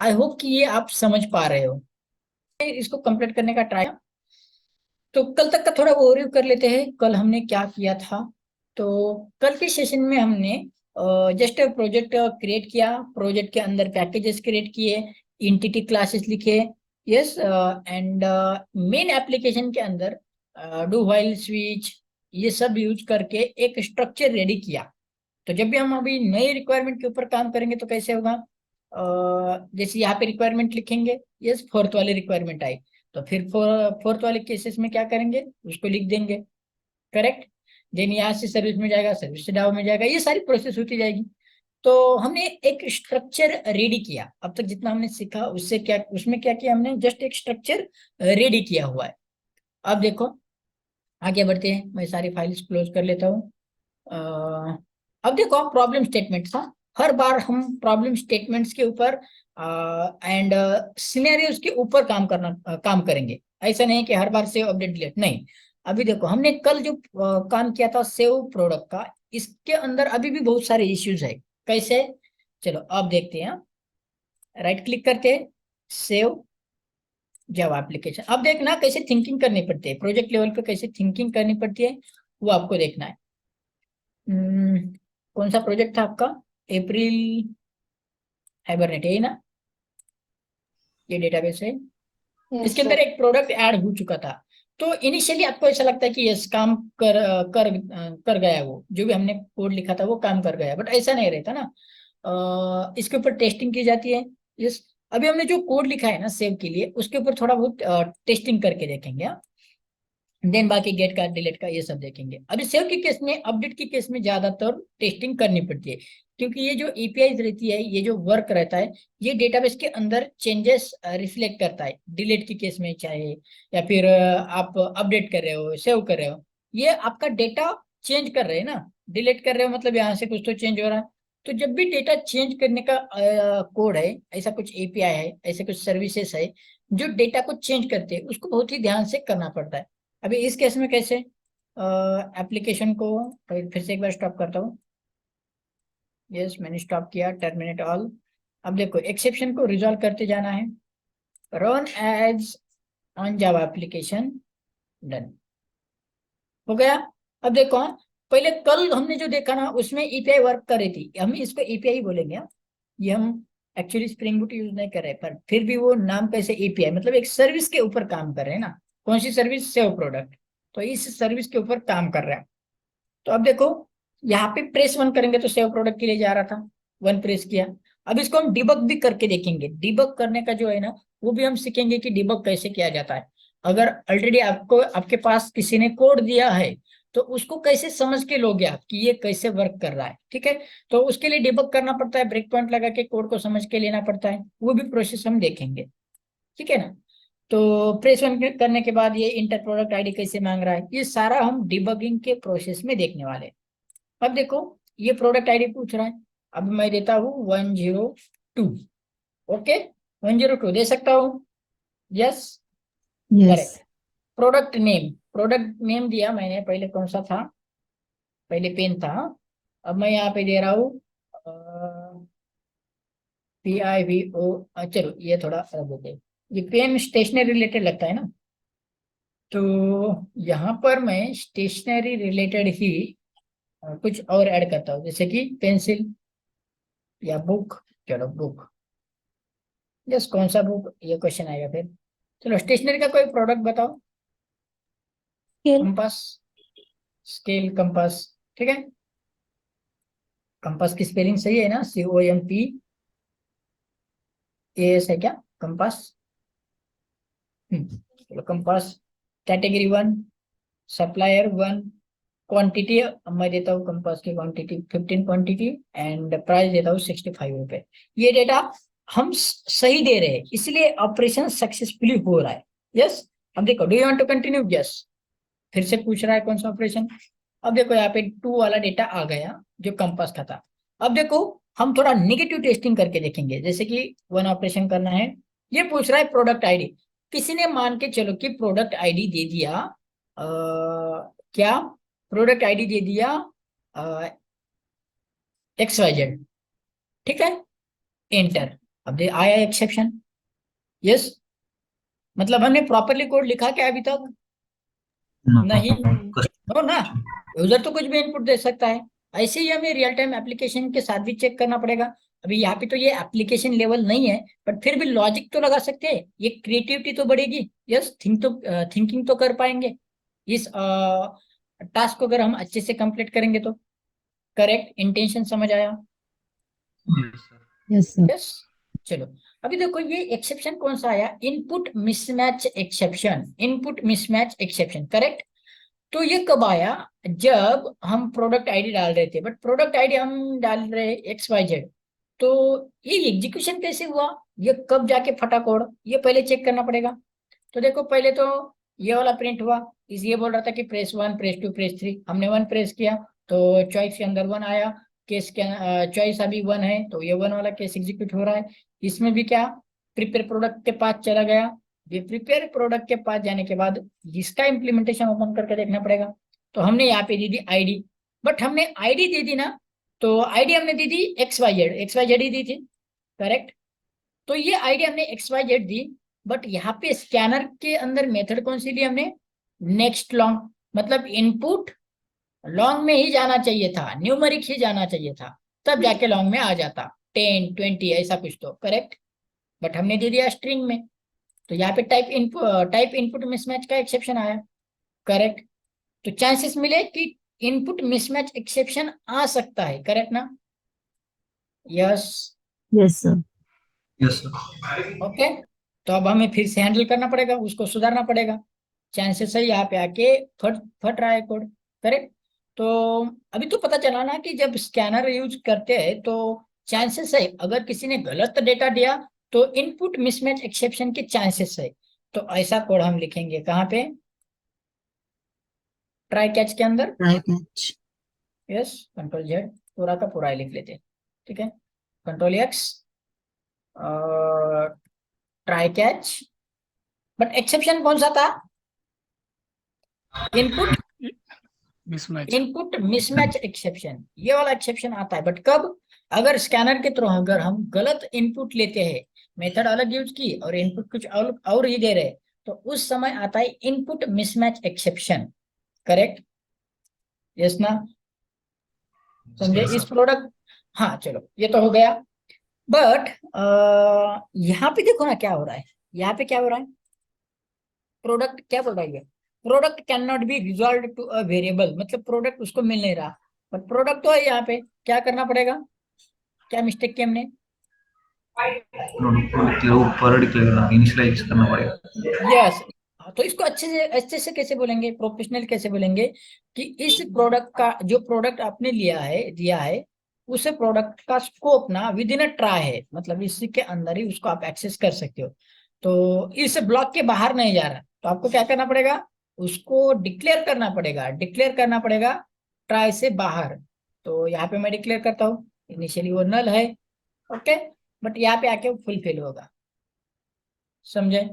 I hope कि ये आप समझ पा रहे हो। इसको कंप्लीट करने का ट्राई। तो कल तक का थोड़ा ओवरव्यू कर लेते हैं, कल हमने क्या किया था। तो कल के सेशन में हमने जस्ट प्रोजेक्ट क्रिएट किया, प्रोजेक्ट के अंदर पैकेजेस क्रिएट किए, इंटिटी क्लासेस लिखे, यस, एंड मेन एप्लीकेशन के अंदर डू व्हाइल स्विच ये सब यूज करके एक स्ट्रक्चर रेडी किया। तो जब भी हम अभी नए रिक्वायरमेंट के ऊपर काम करेंगे तो कैसे होगा, जैसे यहाँ पे रिक्वायरमेंट लिखेंगे, यस फोर्थ वाली रिक्वायरमेंट आई, तो फिर फोर्थ वाले केसेस में क्या करेंगे, उसको लिख देंगे, करेक्ट। देन यहाँ से सर्विस में जाएगा, सर्विस से डाउ में जाएगा, ये सारी प्रोसेस होती जाएगी। तो हमने एक स्ट्रक्चर रेडी किया, अब तक जितना हमने सीखा उससे क्या, उसमें क्या किया हमने, जस्ट एक स्ट्रक्चर रेडी किया हुआ है। अब देखो आगे बढ़ते हैं, मैं सारी फाइल्स क्लोज कर लेता हूँ। अब देखो प्रॉब्लम स्टेटमेंट था, हर बार हम प्रॉब्लम स्टेटमेंट्स के ऊपर एंड सिनेरियोज के ऊपर काम करेंगे। ऐसा नहीं कि हर बार सेव अपडेट डिलीट, नहीं। अभी देखो हमने कल जो काम किया था सेव प्रोडक्ट का, इसके अंदर अभी भी बहुत सारे इश्यूज है। कैसे, चलो अब देखते हैं। राइट क्लिक करते हैं, सेव जावा एप्लीकेशन। अब देखना कैसे थिंकिंग करनी पड़ती है, प्रोजेक्ट लेवल पे कैसे थिंकिंग करनी पड़ती है वो आपको देखना है। कौन सा प्रोजेक्ट था आपका, अप्रैल हाइबरनेट है ना, ये डेटाबेस है। यस इसके सर। अंदर एक प्रोडक्ट ऐड हो चुका था। तो इनिशियली आपको ऐसा लगता है कि यस काम कर गया, वो जो भी हमने कोड लिखा था वो काम कर गया, बट ऐसा नहीं रहता ना। इसके ऊपर टेस्टिंग की जाती है। यस, अभी हमने जो कोड लिखा है ना सेव के लिए, उसके ऊपर थोड़ा बहुत टेस्टिंग करके देखेंगे, हाँ? देन बाकी गेट का डिलीट का ये सब देखेंगे। अभी सेव के केस में, अपडेट के केस में ज्यादातर टेस्टिंग करनी पड़ती है, क्योंकि ये जो एपीआई रहती है, ये जो वर्क रहता है, ये डेटाबेस के अंदर चेंजेस रिफ्लेक्ट करता है। डिलीट के केस में चाहे, या फिर आप अपडेट कर रहे हो, सेव कर रहे हो, ये आपका डेटा चेंज कर रहे हैं ना। डिलीट कर रहे हो मतलब यहाँ से कुछ तो चेंज हो रहा है। तो जब भी डेटा चेंज करने का कोड है, ऐसा कुछ एपीआई है, ऐसे कुछ सर्विसेज है जो डेटा को चेंज करते हैं, उसको बहुत ही ध्यान से करना पड़ता है। अभी इस केस में कैसे, एप्लीकेशन को फिर से एक बार स्टॉप करता हूँ। यस मैंने स्टॉप किया, टर्मिनेट ऑल। अब देखो एक्सेप्शन को रिजॉल्व करते जाना है, run as on Java application, done हो गया। अब देखो हाँ, पहले कल हमने जो देखा ना उसमें ईपीआई वर्क कर रही थी, हम इसको ईपीआई बोलेंगे, हाँ? ये हम एक्चुअली स्प्रिंग बूट यूज नहीं कर रहे, पर फिर भी वो नाम कैसे एपीआई, मतलब एक सर्विस के ऊपर काम कर रहे हैं ना। कौन सी सर्विस, सेव प्रोडक्ट। तो इस सर्विस के ऊपर काम कर रहा है। तो अब देखो यहाँ पे प्रेस वन करेंगे तो सेव प्रोडक्ट के लिए जा रहा था, वन प्रेस किया। अब इसको हम डिबग भी करके देखेंगे, डिबग करने का जो है ना वो भी हम सीखेंगे कि डिबग कैसे किया जाता है। अगर ऑलरेडी आपको आपके पास किसी ने कोड दिया है तो उसको कैसे समझ के लोगे आप कि ये कैसे वर्क कर रहा है, ठीक है। तो उसके लिए डिबग करना पड़ता है, ब्रेक पॉइंट लगा के कोड को समझ के लेना पड़ता है, वो भी प्रोसेस हम देखेंगे, ठीक है ना। तो प्रेस वन करने के बाद ये इंटर प्रोडक्ट आईडी कैसे मांग रहा है, ये सारा हम डिबगिंग के प्रोसेस में देखने वाले हैं। अब देखो ये प्रोडक्ट आईडी पूछ रहा है, अब मैं देता हूँ 102, ओके 102 दे सकता हूँ, yes yes. Correct. Product name दिया मैंने, पहले कौन सा था, पहले पेन था, अब मैं यहाँ पे दे रहा हूँ PIVO। चलो ये थोड़ा अलग देते हैं, ये पेन स्टेशनरी रिलेटेड लगता है ना, तो यहाँ पर मैं स्टेशनरी रिलेटेड ही कुछ और ऐड करता हूँ, जैसे कि पेंसिल या बुक। चलो बुक, यस कौन सा बुक ये क्वेश्चन आएगा फिर। चलो स्टेशनरी का कोई प्रोडक्ट बताओ, स्केल। कंपास, स्केल कंपास, ठीक है। कंपास की स्पेलिंग सही है ना, COMPAS है क्या, कंपास। चलो compass, category one, supplier one, quantity मैं देता हूँ कंपास की क्वांटिटी 15 क्वांटिटी, एंड प्राइस देता हूँ 65 रुपए। ये डेटा हम सही दे रहे हैं, इसलिए ऑपरेशन सक्सेसफुली हो रहा है। यस, अब देखो do you want to continue, yes फिर से पूछ रहा है कौन सा ऑपरेशन। अब देखो यहाँ पे 2 वाला डेटा आ गया जो कंपास का था। अब देखो हम थोड़ा निगेटिव टेस्टिंग करके देखेंगे, जैसे कि वन ऑपरेशन करना है, ये पूछ रहा है प्रोडक्ट आईडी। किसी ने मान के चलो कि प्रोडक्ट आईडी दे दिया, क्या प्रोडक्ट आईडी दे दिया XYZ, ठीक है, एंटर। अब आया एक्सेप्शन। यस, मतलब हमने प्रॉपरली कोड लिखा क्या अभी तक? नहीं, हो ना। यूजर तो कुछ भी इनपुट दे सकता है। ऐसे ही हमें रियल टाइम एप्लीकेशन के साथ भी चेक करना पड़ेगा। अभी यहाँ पे तो ये एप्लीकेशन लेवल नहीं है, बट फिर भी लॉजिक तो लगा सकते हैं, ये क्रिएटिविटी तो बढ़ेगी। यस, थिंकिंग तो कर पाएंगे इस टास्क को अगर हम अच्छे से कंप्लीट करेंगे तो। करेक्ट, इंटेंशन समझ आया? Yes sir. यस। चलो, अभी देखो ये एक्सेप्शन कौन सा आया, input mismatch exception. Input mismatch exception, correct. तो ये कब आया? जब हम प्रोडक्ट आईडी डाल रहे थे, बट प्रोडक्ट आईडी हम डाल रहे XYZ, तो ये एग्जीक्यूशन कैसे हुआ, ये कब जाके फटा कोड, ये पहले चेक करना पड़ेगा। तो देखो, पहले तो ये वाला प्रिंट हुआ, इस ये बोल रहा था कि प्रेस 1, प्रेस 2, प्रेस 3, हमने 1 प्रेस किया तो चॉइस के अंदर 1 आया। केस के चॉइस अभी 1 है तो ये 1 वाला केस एग्जीक्यूट हो रहा है। इसमें भी क्या, प्रिपेयर प्रोडक्ट के पास चला गया। ये प्रिपेयर प्रोडक्ट के पास जाने के बाद इसका इम्प्लीमेंटेशन ओपन करके देखना पड़ेगा। तो हमने यहाँ पे दी दी आईडी, बट हमने आईडी दे दी ना, तो आईडी हमने दी थी XYZ, XYZ ही दी थी। करेक्ट। तो ये आईडी हमने XYZ दी, बट यहाँ पे स्कैनर के अंदर मेथड कौन सी ली हमने, नेक्स्ट लॉन्ग। मतलब इनपुट लॉन्ग में ही जाना चाहिए था, न्यूमरिक ही जाना चाहिए था, तब जाके लॉन्ग में आ जाता, 10 20 ऐसा कुछ तो। करेक्ट, बट हमने दे दिया स्ट्रिंग में। तो यहाँ पे टाइप इनपुट मिसमैच का एक्सेप्शन आया। करेक्ट। तो चांसेस मिले कि इनपुट मिसमैच एक्सेप्शन आ सकता है। करेक्ट ना? Yes. Yes sir. Yes sir. Okay. तो अब हमें फिर से हैंडल करना पड़ेगा, उसको सुधारना पड़ेगा। चांसेस है यहाँ पे आके फट फट रहा है कोड। करेक्ट। तो अभी तो पता चला ना कि जब स्कैनर यूज करते हैं तो चांसेस है, अगर किसी ने गलत डेटा दिया तो इनपुट मिसमैच एक्सेप्शन के चांसेस है। तो ऐसा कोड हम लिखेंगे कहाँ पे, ट्राई कैच के अंदर। Try catch. Yes, Ctrl Z, पूरा का पूरा ही लिख लेते हैं। ठीक है, Ctrl X, try catch. But exception कौन सा था, input mismatch. Input mismatch exception, ये वाला एक्सेप्शन आता है। बट कब, अगर स्कैनर के थ्रू अगर हम गलत इनपुट लेते हैं, मेथड अलग यूज की और इनपुट कुछ और ही दे रहे, तो उस समय आता है input mismatch exception. Correct? Yes ना? समझे Yes, इस sir. प्रोडक्ट। हाँ चलो, ये तो हो गया। बट यहाँ पे देखो ना क्या हो रहा है, यहाँ पे क्या हो रहा है, प्रोडक्ट क्या बोल रहा है, product can not be resolve to a variable, मतलब प्रोडक्ट उसको मिल नहीं रहा। बट प्रोडक्ट तो है यहाँ पे, क्या करना पड़ेगा, क्या मिस्टेक की हमने? ऊपर डिक्लेयर इनिशियलाइज करना पड़ेगा। यस। तो इसको अच्छे से कैसे बोलेंगे, प्रोफेशनल कैसे बोलेंगे कि इस प्रोडक्ट का, जो प्रोडक्ट आपने लिया है दिया है, उस प्रोडक्ट का स्कोप ना विद इन अ ट्राई है, मतलब इसी के अंदर ही उसको आप एक्सेस कर सकते हो। तो इस ब्लॉक के बाहर नहीं जा रहा, तो आपको क्या करना पड़ेगा, उसको डिक्लेयर करना पड़ेगा, डिक्लेयर करना पड़ेगा ट्राई से बाहर। तो यहाँ पे मैं डिक्लेयर करता हूँ, इनिशियली वो नल है। ओके, बट यहाँ पे आके वो फुलफिल होगा। समझे?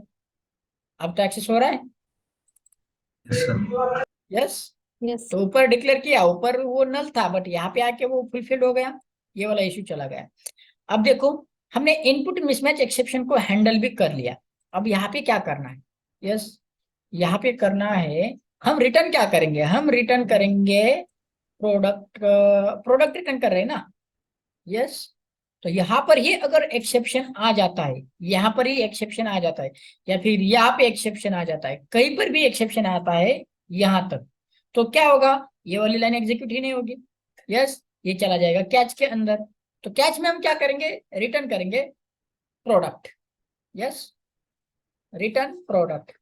अब तो एक्सेस हो रहा है। Yes sir. यस। यस। तो ऊपर डिक्लेयर किया, ऊपर वो नल था, बट यहाँ पे आके वो फुलफिल हो गया, ये वाला इश्यू चला गया। अब देखो, हमने इनपुट मिसमैच एक्सेप्शन को हैंडल भी कर लिया। अब यहाँ पे क्या करना है, यस, यहाँ पे करना है, हम रिटर्न क्या करेंगे, हम रिटर्न करेंगे प्रोडक्ट। प्रोडक्ट रिटर्न कर रहे हैं ना? यस। तो यहाँ पर ही अगर एक्सेप्शन आ जाता है, यहाँ पर ही एक्सेप्शन आ जाता है, या फिर यहाँ पे एक्सेप्शन आ जाता है, कहीं पर भी एक्सेप्शन आता है यहाँ तक, तो क्या होगा, ये वाली लाइन एग्जीक्यूट ही नहीं होगी। यस, ये चला जाएगा कैच के अंदर। तो कैच में हम क्या करेंगे, रिटर्न करेंगे product. Yes, return product.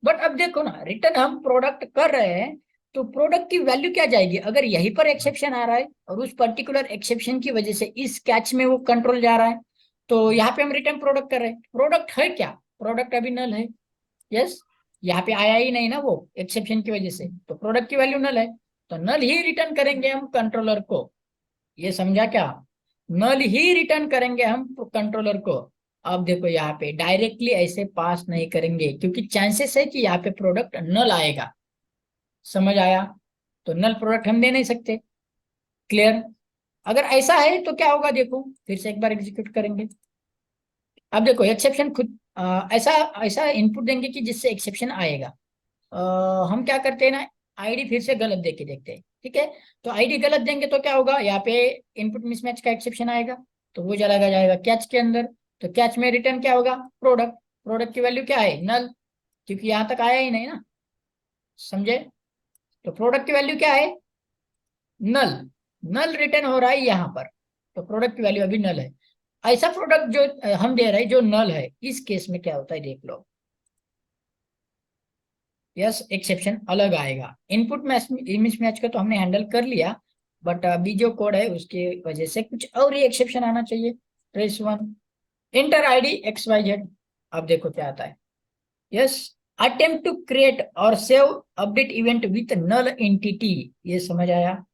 But अब देखो ना, रिटर्न हम प्रोडक्ट कर रहे हैं, तो प्रोडक्ट की वैल्यू क्या जाएगी, अगर यहीं पर एक्सेप्शन आ रहा है और उस पर्टिकुलर एक्सेप्शन की वजह से इस कैच में वो कंट्रोल जा रहा है, तो यहाँ पे हम रिटर्न प्रोडक्ट कर रहे हैं। प्रोडक्ट है क्या, प्रोडक्ट अभी नल है। यस, यहाँ पे आया ही नहीं ना वो एक्सेप्शन की वजह से, तो प्रोडक्ट की वैल्यू नल है, तो नल ही रिटर्न करेंगे हम कंट्रोलर को। ये समझा क्या, नल ही रिटर्न करेंगे हम कंट्रोलर को। अब देखो यहाँ पे डायरेक्टली ऐसे पास नहीं करेंगे, क्योंकि चांसेस है कि यहाँ पे प्रोडक्ट नल आएगा। समझ आया? तो नल प्रोडक्ट हम दे नहीं सकते। क्लियर? अगर ऐसा है तो क्या होगा, देखो फिर से एक बार एग्जीक्यूट करेंगे। अब देखो एक्सेप्शन खुद ऐसा ऐसा इनपुट देंगे कि जिससे एक्सेप्शन आएगा। हम क्या करते हैं ना, आईडी फिर से गलत दे के देखते हैं, ठीक है। तो आईडी गलत देंगे तो क्या होगा, यहाँ पे इनपुट मिसमैच का एक्सेप्शन आएगा, तो वो चला जाएगा कैच के अंदर। तो कैच में रिटर्न क्या होगा, प्रोडक्ट। प्रोडक्ट की वैल्यू क्या है, नल, क्योंकि यहाँ तक आया ही नहीं ना, समझे। तो प्रोडक्ट की वैल्यू क्या है, नल। नल रिटर्न हो रहा है यहाँ पर, तो प्रोडक्ट की वैल्यू अभी नल है। ऐसा प्रोडक्ट जो हम दे रहे हैं जो नल है, इस केस में क्या होता है देख लो। यस, एक्सेप्शन अलग आएगा। इनपुट मिसमैच का तो हमने हैंडल कर लिया, बट अभी जो कोड है उसके वजह से कुछ और ही एक्सेप्शन आना चाहिए। Press 1, enter ID XYZ। अब देखो क्या आता है। यस, अटेम्प्ट टू क्रिएट और save update event with null entity, ये समझ आया।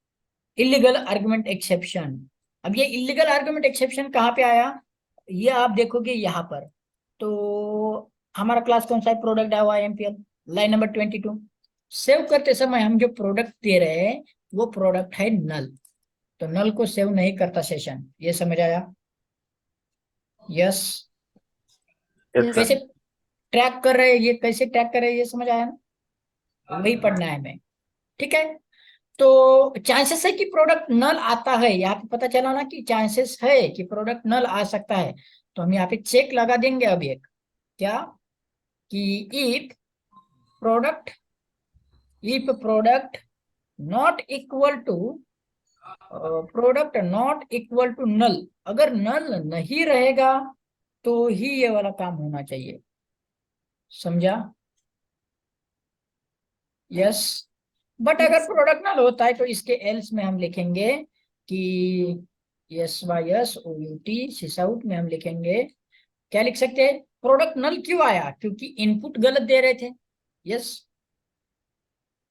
Illegal argument exception. अब ये इलीगल आर्गुमेंट एक्सेप्शन कहाँ पे आया, ये आप देखोगे यहाँ पर। तो हमारा क्लास कौन सा है, प्रोडक्ट आया हुआ है MPL, लाइन नंबर 22। सेव करते समय हम जो प्रोडक्ट दे रहे हैं वो प्रोडक्ट है नल, तो नल को सेव नहीं करता सेशन, ये समझ आया। यस, Yes, कैसे sir. ट्रैक कर रहे हैं, ये कैसे ट्रैक कर रहे हैं, ये समझ आया ना, वही पढ़ना है हमें, ठीक है। तो चांसेस है कि प्रोडक्ट नल आता है, यहाँ पे पता चला ना कि चांसेस है कि प्रोडक्ट नल आ सकता है। तो हम यहाँ पे चेक लगा देंगे अब एक, क्या, कि if product not equal to null, अगर नल नहीं रहेगा तो ही ये वाला काम होना चाहिए, समझा। यस, बट अगर Yes. प्रोडक्ट नल होता है तो इसके एल्स में हम लिखेंगे कि SYS OUT सिसआउट में हम लिखेंगे, क्या लिख सकते हैं, प्रोडक्ट नल क्यों आया, क्योंकि इनपुट गलत दे रहे थे। यस,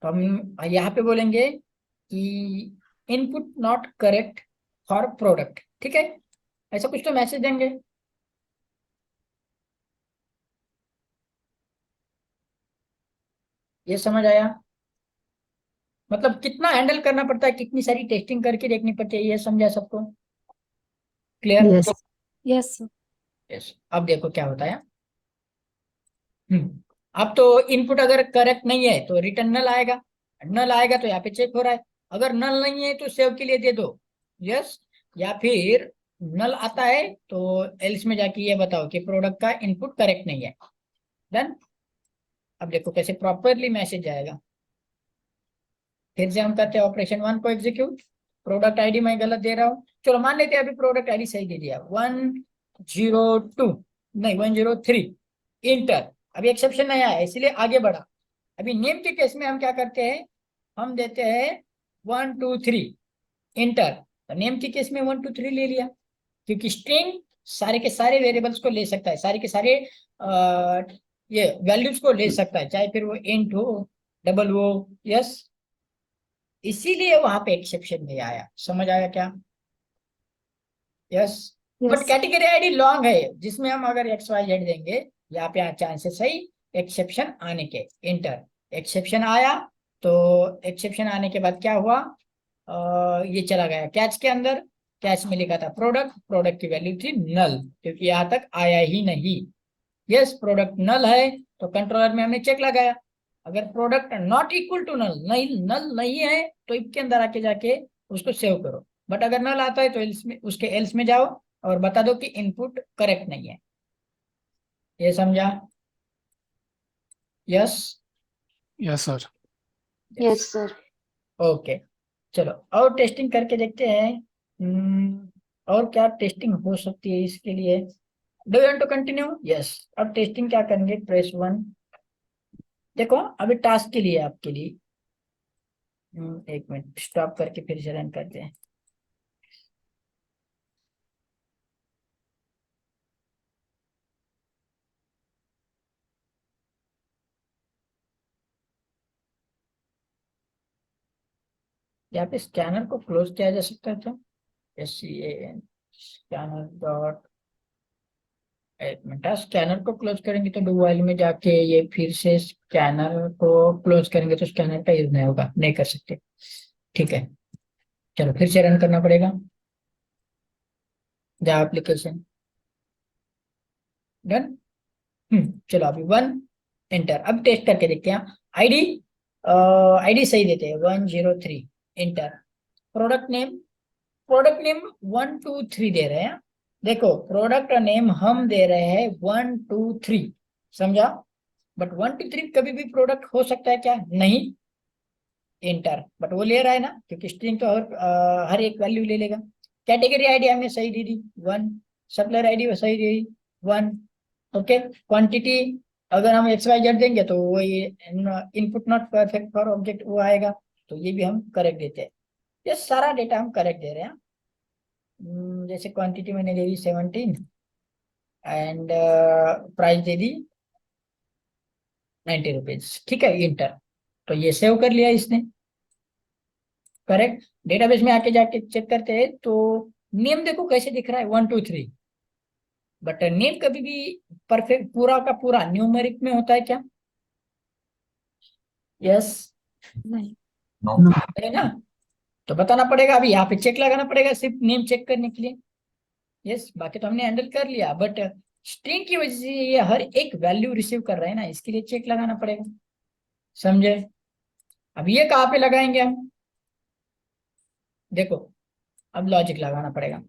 तो हम यहाँ पे बोलेंगे कि input not correct for product, ठीक है। ऐसा कुछ तो मैसेज देंगे। ये समझ आया, मतलब कितना हैंडल करना पड़ता है, कितनी सारी टेस्टिंग करके देखनी पड़ती है, ये समझा सबको, clear. Yes. Yes, sir. Yes, अब देखो क्या होता है। अब तो इनपुट अगर करेक्ट नहीं है तो रिटर्न नल आएगा, नल आएगा तो यहाँ पे चेक हो रहा है। अगर नल नहीं है तो सेव के लिए दे दो यस, या फिर नल आता है तो एल्स में जाके ये बताओ कि प्रोडक्ट का इनपुट करेक्ट नहीं है, डन। अब देखो कैसे प्रॉपरली मैसेज जाएगा। फिर से हम करते हैं ऑपरेशन 1 को एग्जीक्यूट। प्रोडक्ट आईडी मैं गलत दे रहा हूँ, चलो मान लेते हैं अभी प्रोडक्ट आईडी सही दे दिया, 102 नहीं 103, इंटर। अभी एक्सेप्शन नहीं आया इसलिए आगे बढ़ा। अभी नेम के केस में हम क्या करते हैं, हम देते हैं 123, इंटर। तो नेम के केस में 123 ले लिया, क्योंकि स्ट्रिंग सारे के सारे वेरिएबल्स को ले सकता है, सारे के सारे ये वैल्यूज को ले सकता है, चाहे फिर वो इंट हो डबल हो, यस। इसीलिए वहां पे एक्सेप्शन नहीं आया, समझ आया क्या। Yes, but Yes. Category ID long है, जिसमें हम अगर XYZ देंगे यहाँ पे चांसेस है एक्सेप्शन आने के, इंटर। एक्सेप्शन आया, तो एक्सेप्शन आने के बाद क्या हुआ, ये चला गया कैच के अंदर। कैच में लिखा था प्रोडक्ट, प्रोडक्ट की वैल्यू थी नल, क्योंकि यहाँ तक आया ही नहीं। यस, प्रोडक्ट नल है तो कंट्रोलर में हमने चेक लगाया। अगर product not equal to null, नहीं नल नहीं है, तो इफ के अंदर आके जाके उसको सेव करो। बट अगर नल आता है तो एल्स में, उसके एल्स में जाओ और बता दो कि इनपुट करेक्ट नहीं है, ये समझा। Yes, Yes, sir. Yes, sir. Okay, चलो और टेस्टिंग करके देखते हैं। और क्या टेस्टिंग हो सकती है इसके लिए, do you want to continue. Yes, अब टेस्टिंग क्या करेंगे, प्रेस 1। देखो अभी टास्क के लिए आपके लिए, एक मिनट स्टॉप करके फिर से रन करते हैं। यहाँ पे स्कैनर को क्लोज किया जा सकता है, तो SCAN स्कैनर डॉट, एक मिनट, स्कैनर को क्लोज करेंगे तो डू व्हाइल में जाके ये फिर से स्कैनर को क्लोज करेंगे तो स्कैनर का यूज नहीं होगा, नहीं कर सकते, ठीक है। चलो फिर से रन करना पड़ेगा, जावा एप्लीकेशन। डन। चलो अभी 1 एंटर। अब टेस्ट करके देखते हैं। आईडी आईडी सही देते हैं 103 एंटर। प्रोडक्ट नेम 123 दे रहे हैं। देखो प्रोडक्ट नेम हम दे रहे हैं 123, समझा। बट 123 कभी भी प्रोडक्ट हो सकता है क्या? नहीं। एंटर। बट वो ले रहा है ना, क्योंकि स्ट्रिंग तो हर एक वैल्यू ले लेगा। कैटेगरी आईडी हमने सही दे दी 1। सप्लायर आईडी सही दे दी 1। ओके। क्वांटिटी अगर हम XYZ देंगे तो वो ये input not perfect for object वो आएगा, तो ये भी हम करेक्ट देते हैं। ये सारा डेटा हम करेक्ट दे रहे हैं। जैसे क्वांटिटी मैंने दे दी 17 and price they the 90 rupees. ठीक है, इंटर। तो ये सेव कर लिया इसने, करेक्ट। डेटाबेस में आके जाके चेक करते हैं तो नेम देखो कैसे दिख रहा है 123, बट नेम कभी भी परफेक्ट पूरा का पूरा न्यूमेरिक में होता है क्या? यस नहीं। नो। है ना। तो बताना पड़ेगा, अभी यहाँ पे चेक लगाना पड़ेगा सिर्फ नेम चेक करने के लिए। यस, बाकी तो हमने हैंडल कर लिया, बट स्ट्रिंग की वजह से ये हर एक वैल्यू रिसीव कर रहे हैं ना, इसके लिए चेक लगाना पड़ेगा, समझे। अब ये कहाँ पे लगाएंगे हम? देखो अब लॉजिक लगाना पड़ेगा।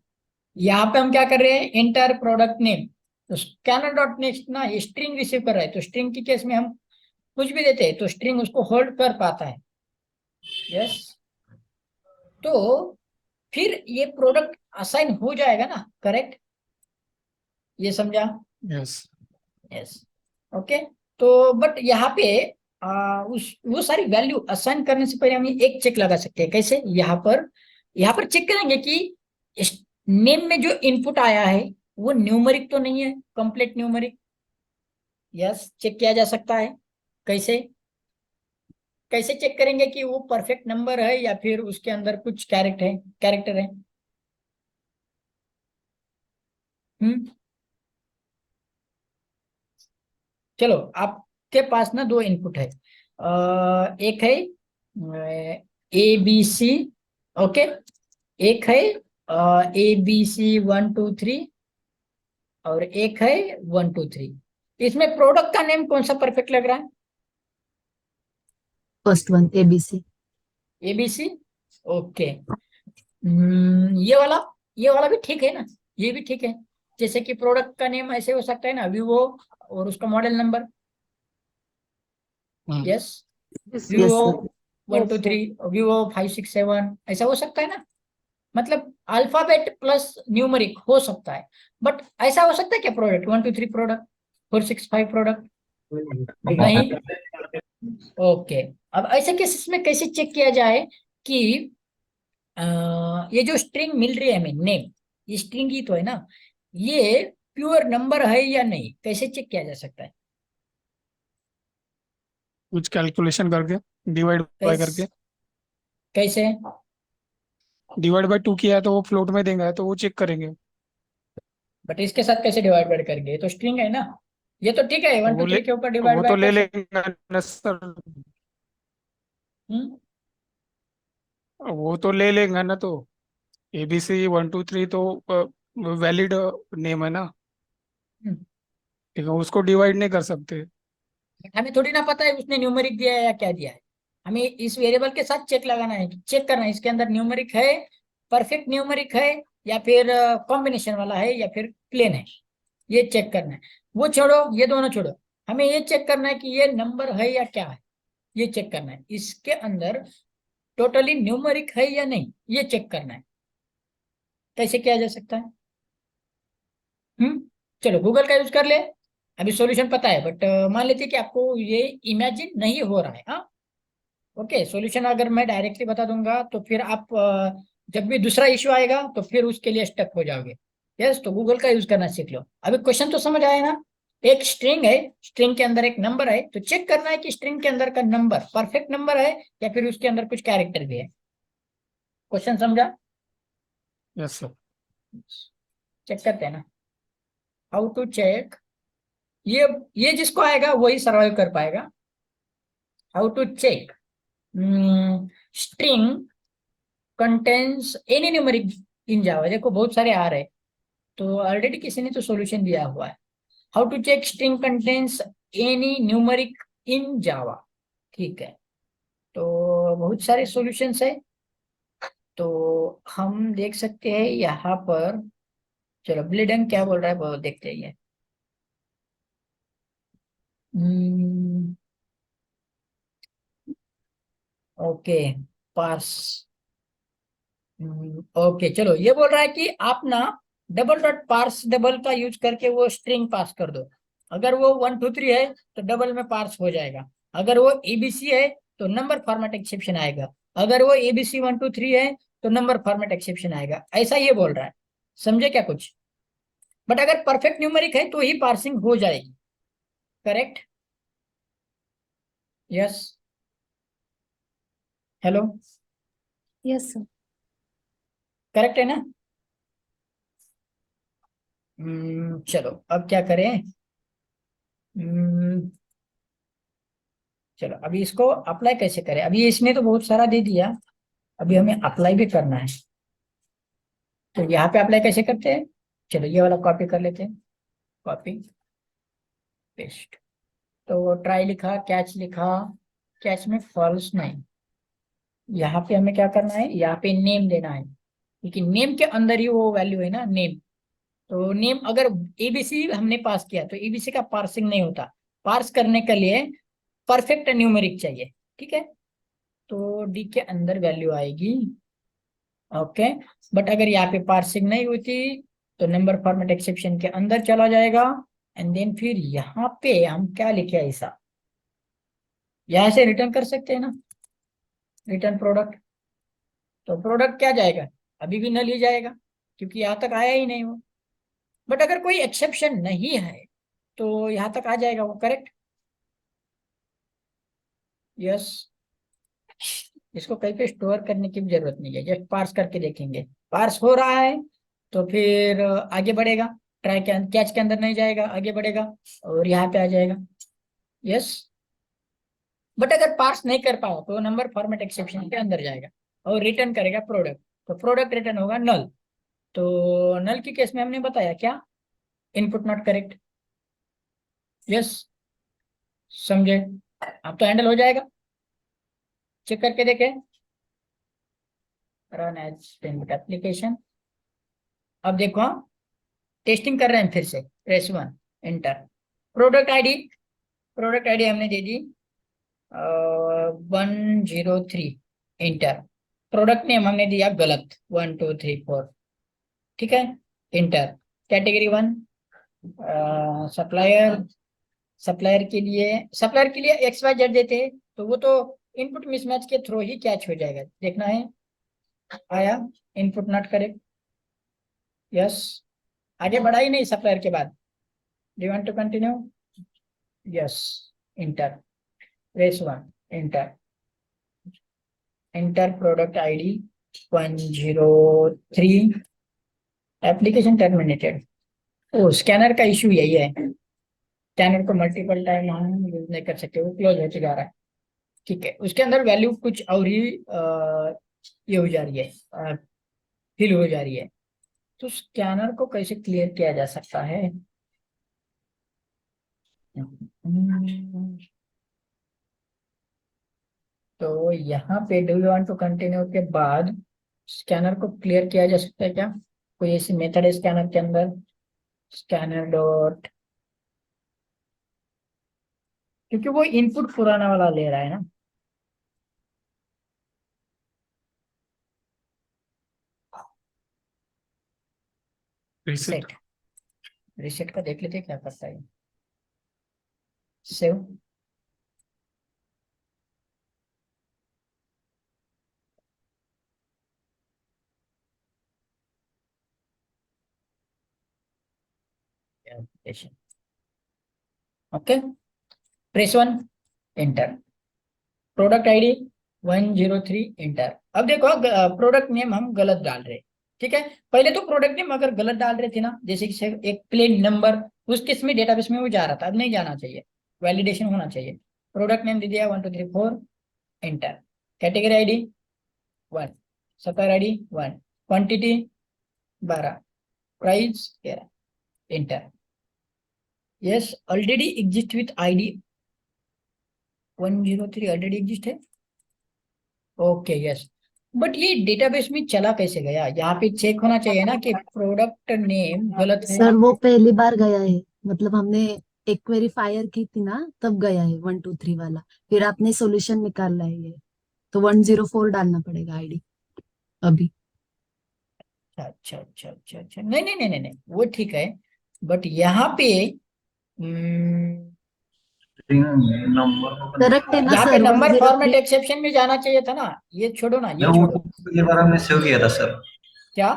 यहाँ पे हम क्या कर रहे हैं? Enter product name. तो स्कैनर डॉट नेक्स्ट ना ये स्ट्रिंग रिसीव कर रहा है, तो स्ट्रिंग की केस में हम कुछ भी देते हैं तो स्ट्रिंग उसको होल्ड कर पाता है। यस, तो फिर ये प्रोडक्ट असाइन हो जाएगा ना, करेक्ट। ये समझा? Yes. Yes, okay. तो बट यहाँ पे वो सारी वैल्यू असाइन करने से पहले हम एक चेक लगा सकते हैं। कैसे? यहाँ पर चेक करेंगे कि नेम में जो इनपुट आया है वो न्यूमेरिक तो नहीं है, कंप्लीट न्यूमेरिक। यस, चेक किया जा सकता है। कैसे? कैसे चेक करेंगे कि वो परफेक्ट नंबर है या फिर उसके अंदर कुछ कैरेक्टर है? हम्म चलो, आपके पास ना दो इनपुट है। एक है ABC, ओके। एक है ABC 1 2 3 और एक है 1 2 3। इसमें प्रोडक्ट का नेम कौन सा परफेक्ट लग रहा है? First one ABC। ABC, okay. ये वाला भी ठीक है ना, ये भी ठीक है। जैसे कि प्रोडक्ट का नेम ऐसे हो सकता है ना, विवो और उसका model number. Hmm. Yes, Yes, Vivo sir. 1 2 3, Vivo 5 6 7, ऐसा हो सकता है ना। मतलब अल्फाबेट प्लस न्यूमरिक हो सकता है, बट ऐसा हो सकता है क्या? प्रोडक्ट 1 2 3 प्रोडक्ट 4 6 5 प्रोडक्ट नहीं। ओके। अब ऐसे केसेस में कैसे चेक किया जाए कि ये जो स्ट्रिंग मिल रही है हमें नेम, ये स्ट्रिंग ही तो है ना, ये प्योर नंबर है या नहीं, कैसे चेक किया जा सकता है? कुछ कैलकुलेशन करके डिवाइड बाय करके कैसे? डिवाइड बाय 2 किया है तो वो फ्लोट में देंगे तो वो चेक करेंगे। बट इसके साथ कैसे डिवाइड करेंगे? ये तो स्ट्रिंग है ना। ये तो ठीक है, तो 1 2 3 के ऊपर डिवाइड वो बाय तो ले कर सकते। लेंगे ना सर। हम्म वो तो ले लेंगे ना। तो ABC 1 2 3 तो वैलिड नेम है ना। हम्म। ठीक है, उसको डिवाइड नहीं कर सकते। हमें थोड़ी ना पता है उसने न्यूमेरिक दिया है या क्या दिया है। हमें इस वेरिएबल के साथ चेक लगाना है, चेक करना है इसके अंदर न्यूमेरिक है, परफेक्ट न्यूमेरिक है, या फिर कॉम्बिनेशन वाला है, या फिर प्लेन है। ये चेक करना है। वो छोड़ो, ये दोनों छोड़ो, हमें ये चेक करना है कि ये नंबर है या क्या है। ये चेक करना है इसके अंदर टोटली न्यूमेरिक है या नहीं, ये चेक करना है। कैसे किया जा सकता है? चलो गूगल का यूज कर ले। अभी सॉल्यूशन पता है, बट मान लेते हैं कि आपको ये इमेजिन नहीं हो रहा है। हाँ, ओके। सॉल्यूशन अगर मैं डायरेक्टली बता दूंगा तो फिर आप जब भी दूसरा इश्यू आएगा तो फिर उसके लिए स्टक हो जाओगे। यस, तो गूगल का यूज करना सीख लो। अभी क्वेश्चन तो समझ आया ना। एक स्ट्रिंग है, स्ट्रिंग के अंदर एक नंबर है, तो चेक करना है कि स्ट्रिंग के अंदर का नंबर परफेक्ट नंबर है या फिर उसके अंदर कुछ कैरेक्टर भी है। क्वेश्चन समझा? Yes sir. चेक करते हैं ना, हाउ टू चेक। ये जिसको आएगा वही सरवाइव कर पाएगा। How to check string contains any numeric in Java. देखो बहुत सारे आ रहे हैं, तो ऑलरेडी किसी ने तो सॉल्यूशन दिया हुआ है। How to check string contains any numeric in Java. ठीक है, तो बहुत सारे सॉल्यूशंस है, तो हम देख सकते हैं यहाँ पर। चलो ब्लिडन क्या बोल रहा है वो देखते हैं ये। Okay, parse. ओके चलो, ये बोल रहा है कि आप ना डबल डॉट पार्स डबल का यूज करके वो स्ट्रिंग पास कर दो। अगर वो 1 2 3 है तो डबल में पार्स हो जाएगा। अगर वो एबीसी है तो नंबर फॉर्मेट एक्सेप्शन आएगा। अगर वो एबीसी 1 2 3 है तो नंबर फॉर्मेट एक्सेप्शन आएगा। ऐसा ये बोल रहा है, समझे क्या कुछ? बट अगर परफेक्ट न्यूमेरिक है तो ही पार्सिंग हो जाएगी। Correct? Yes, hello, yes sir. Correct है ना? चलो अब क्या करें? हम्म, चलो अभी इसको अप्लाई कैसे करें? अभी इसने तो बहुत सारा दे दिया, अभी हमें अप्लाई भी करना है। तो यहाँ पे अप्लाई कैसे करते हैं? चलो ये वाला कॉपी कर लेते हैं, कॉपी पेस्ट। तो ट्राई लिखा, कैच लिखा, कैच में फॉल्स नहीं। यहाँ पे हमें क्या करना है, यहाँ पे नेम देना है, क्योंकि नेम के अंदर ही वो वैल्यू है ना, नेम। तो नेम अगर एबीसी हमने पास किया तो एबीसी का पार्सिंग नहीं होता। पार्स करने के लिए परफेक्ट न्यूमेरिक चाहिए। ठीक है, तो डी के अंदर वैल्यू आएगी। ओके, बट अगर यहाँ पे पार्सिंग नहीं होती तो नंबर फॉर्मेट एक्सेप्शन के अंदर चला जाएगा। एंड देन फिर यहाँ पे हम क्या लिखे ऐसा, यहाँ से रिटर्न कर सकते हैं ना, रिटर्न प्रोडक्ट। तो प्रोडक्ट क्या जाएगा, अभी भी नल ही जाएगा, क्योंकि यहाँ तक आया ही नहीं वो। बट अगर कोई एक्सेप्शन नहीं है तो यहाँ तक आ जाएगा वो। करेक्ट? यस। इसको कहीं पे स्टोर करने की भी जरूरत नहीं है, जस्ट पार्स करके देखेंगे। पार्स हो रहा है तो फिर आगे बढ़ेगा। ट्राई के कैच के अंदर नहीं जाएगा, आगे बढ़ेगा और यहाँ पे आ जाएगा। यस, बट अगर पार्स नहीं कर पाया तो नंबर फॉर्मेट एक्सेप्शन के अंदर जाएगा और रिटर्न करेगा प्रोडक्ट। तो प्रोडक्ट रिटर्न होगा नल। तो नल की केस में हमने बताया क्या, इनपुट नॉट करेक्ट। यस, समझे? अब तो हैंडल हो जाएगा, चेक करके देखें। Run as application. अब देखो, टेस्टिंग कर रहे हैं फिर से। Press 1 enter. Product ID, product ID हमने दे दी 103 इंटर। प्रोडक्ट नेम हमने दिया गलत 1234। ठीक है, इंटर। Category 1 supplier. सप्लायर के लिए XYZ देते हैं तो वो तो इनपुट मिसमैच के थ्रू ही कैच हो जाएगा। देखना है, आया इनपुट नॉट करेक्ट। यस, आगे बढ़ा ही नहीं सप्लायर के बाद। Do you want to continue? Yes, enter. Press 1 enter. Enter product ID 103। Application terminated. Oh, scanner का इशू यही है, स्कैनर को मल्टीपल टाइम हम यूज नहीं कर सकते, वो क्लोज होते जा रहा है। ठीक है, उसके अंदर वैल्यू कुछ और ही ये हो जा रही है, फिल हो जा रही है। तो स्कैनर को कैसे क्लियर किया जा सकता है? तो यहाँ पे do you want to continue के बाद स्कैनर को क्लियर किया जा सकता है क्या? कोई ऐसी मेथड है स्कैनर के अंदर? स्कैनर डॉट, क्योंकि वो इनपुट पुराना वाला ले रहा है ना। रिसेट। सेट, रिसेट का देख लेते हैं क्या करता है। Save. Okay, press 1 enter. Product ID 103 inter. अब देखो प्रोडक्ट नेम हम गलत डाल रहे। ठीक है, पहले तो प्रोडक्ट नेम अगर गलत डाल रहे थे ना, जैसे कि एक प्लेन नंबर, उस केस में डेटाबेस में वो जा रहा था, अब नहीं जाना चाहिए, वैलिडेशन होना चाहिए। प्रोडक्ट नेम दे दिया 1 2 3 4 inter. Category ID 1, supplier ID 1, quantity 12, price 13 inter. Yes already exist with ID 103 already exist है। ओके यस, बट ये डेटाबेस में चला कैसे गया? यहाँ पे चेक होना चाहिए ना कि प्रोडक्ट नेम गलत है। सर वो पहली बार गया है, मतलब हमने एक क्वेरी फायर की थी ना, तब गया है 123 वाला। फिर आपने सॉल्यूशन निकाला है ये, तो 104 डालना पड़ेगा आईडी अभी। अच्छा अच्छा अच्छा अच्छा, नहीं नहीं नहीं नहीं नहीं, वो ठीक है, बट यहाँ पे नंबर को करेक्ट है ना यहाँ पे सर? Number format 103। एक्सेप्शन में जाना चाहिए था ना। ये छोड़ो ना, ये वो छोड़ो। पिछली बार हमने सेव किया था सर। क्या?